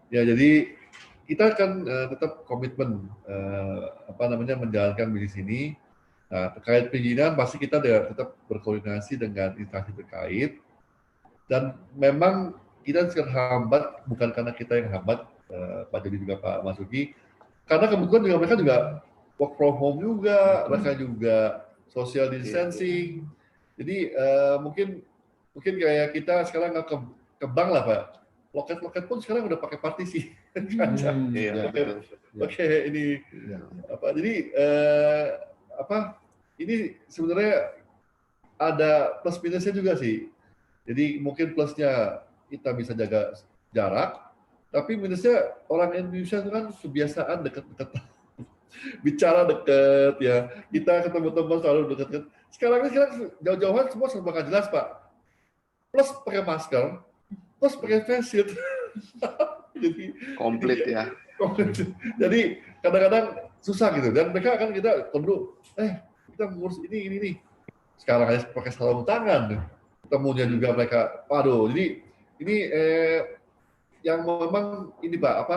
Ya, jadi kita akan tetap komitmen menjalankan bisnis ini. Nah, terkait perizinan pasti kita tetap berkoordinasi dengan instansi terkait. Dan memang kita terhambat bukan karena kita yang hambat, Pak Jody juga Pak Masuki, karena kebetulan juga mereka juga work from home juga, mereka juga social distancing. Jadi mungkin kayak kita sekarang nggak ke bank lah Pak, loket pun sekarang udah pakai partisi. Oke, ini apa? Jadi ini sebenarnya ada plus minusnya juga sih. Jadi mungkin plusnya kita bisa jaga jarak. Tapi minusnya orang Indonesia itu kan kebiasaan deket-deket, bicara deket ya. Kita ketemu teman selalu deket-deket. Sekarang jauh-jauhan semua serba nggak jelas Pak. Plus pakai masker, plus pakai face shield. Jadi komplit ya. Jadi kadang-kadang susah gitu. Dan mereka kan kita perlu, kita ngurus ini. Sekarang aja pakai sarung tangan. Ketemunya juga mereka, waduh. Jadi ini yang memang ini Pak,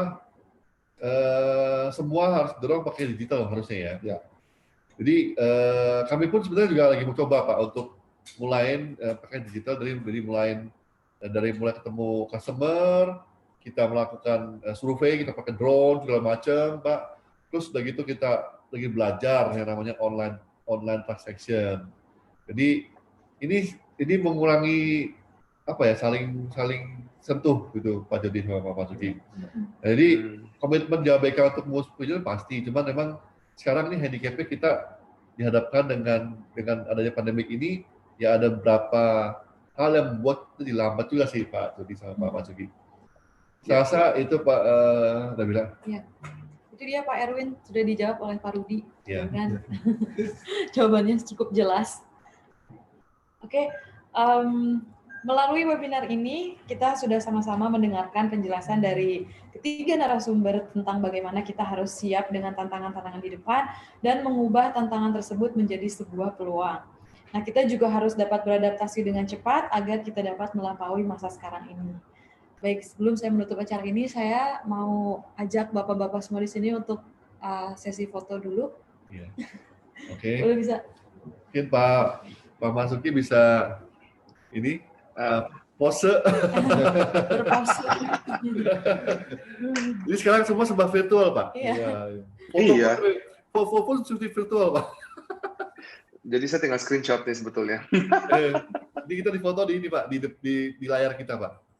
semua harus dorong pakai digital harusnya ya. Jadi kami pun sebenarnya juga lagi mencoba Pak untuk mulai pakai digital dari mulai ketemu customer, kita melakukan survei, kita pakai drone segala macam Pak. Terus udah gitu kita lagi belajar yang namanya online transaction. Jadi ini mengurangi saling sentuh gitu Pak Jody sama Pak Masuki. Jadi komitmen Jababeka untuk mengurus perizinan pasti, cuman memang sekarang ini handicapnya kita dihadapkan dengan adanya pandemik ini, ya ada beberapa hal yang membuat itu dilambat juga sih Pak Jody sama Pak Masuki. Saya rasa itu Pak Nabila. Ya. Itu dia Pak Erwin, sudah dijawab oleh Pak Rudi. Ya. Dan jawabannya cukup jelas. Oke. Melalui webinar ini, kita sudah sama-sama mendengarkan penjelasan dari ketiga narasumber tentang bagaimana kita harus siap dengan tantangan-tantangan di depan dan mengubah tantangan tersebut menjadi sebuah peluang. Nah, kita juga harus dapat beradaptasi dengan cepat agar kita dapat melampaui masa sekarang ini. Baik, sebelum saya menutup acara ini, saya mau ajak Bapak-Bapak semua di sini untuk sesi foto dulu. Ya. Oke. Boleh bisa? Mungkin Pak Masuki bisa ini pose. Berpose. Jadi sekarang semua serba virtual, Pak. Iya. Foto pun sudah virtual, Pak. Jadi saya tinggal screenshot nih sebetulnya. Jadi kita difoto di ini, Pak, di layar kita, Pak.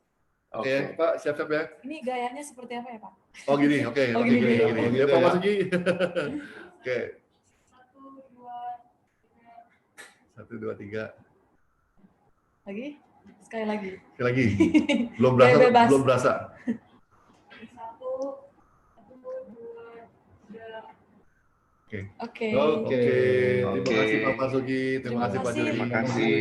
Oke, Pak, siap-siap ya. Ini gayanya seperti apa ya, Pak? Oh gini, oke. Gini. Ya, Pak Masuki. Oke. 1, 2, 3. Lagi? Sekali lagi. Belum berasa. 1, 2, 3. Oke. Terima kasih Pak Masuki, terima kasih Pak Jody. Terima kasih.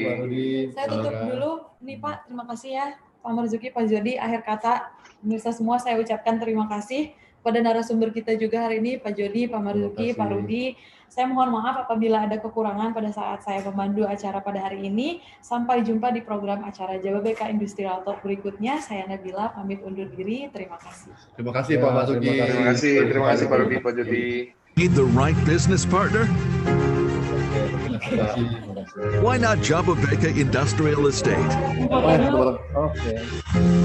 Saya tutup dulu nih Pak. Terima kasih ya Pak Marzuki, Pak Jody. Akhir kata, pemirsa semua saya ucapkan terima kasih pada narasumber kita juga hari ini, Pak Jody, Pak Marzuki, Pak Rudi. Saya mohon maaf apabila ada kekurangan pada saat saya memandu acara pada hari ini. Sampai jumpa di program acara Jababeka Industrial Talk berikutnya. Saya Nabila, pamit undur diri. Terima kasih. Terima kasih Pak Masuki. Terima kasih Pak Rudi, Pak Jody. Need the right business partner? Why not Jababeka Industrial Estate?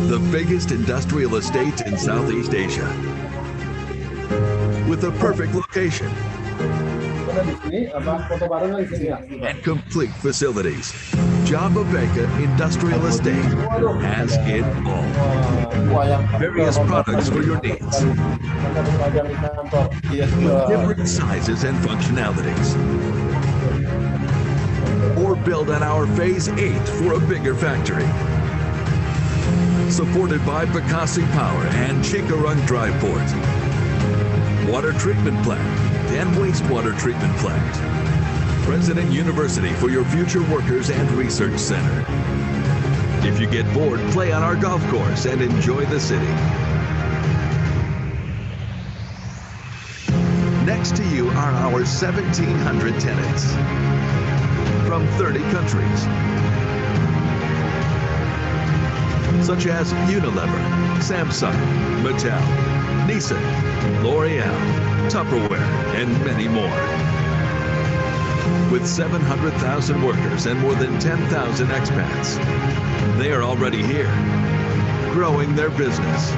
The biggest industrial estate in Southeast Asia. With a perfect location and complete facilities, Jababeka Industrial Estate has it all. Various products for your needs, with different sizes and functionalities. Or build at our Phase 8 for a bigger factory. Supported by Bekasi Power and Chikarung Dry Port. Water treatment plant and wastewater treatment plant. President University for your future workers and research center. If you get bored, play on our golf course and enjoy the city. Next to you are our 1,700 tenants from 30 countries, such as Unilever, Samsung, Mattel, Nissan, L'Oreal, Tupperware, and many more. With 700,000 workers and more than 10,000 expats, they are already here, growing their business.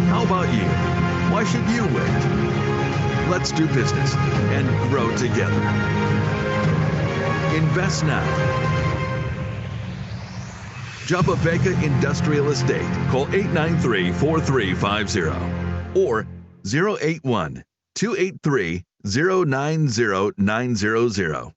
How about you? Why should you wait? Let's do business and grow together. Invest now. Jababeka Industrial Estate. Call 893-4350 or 081-283-090900.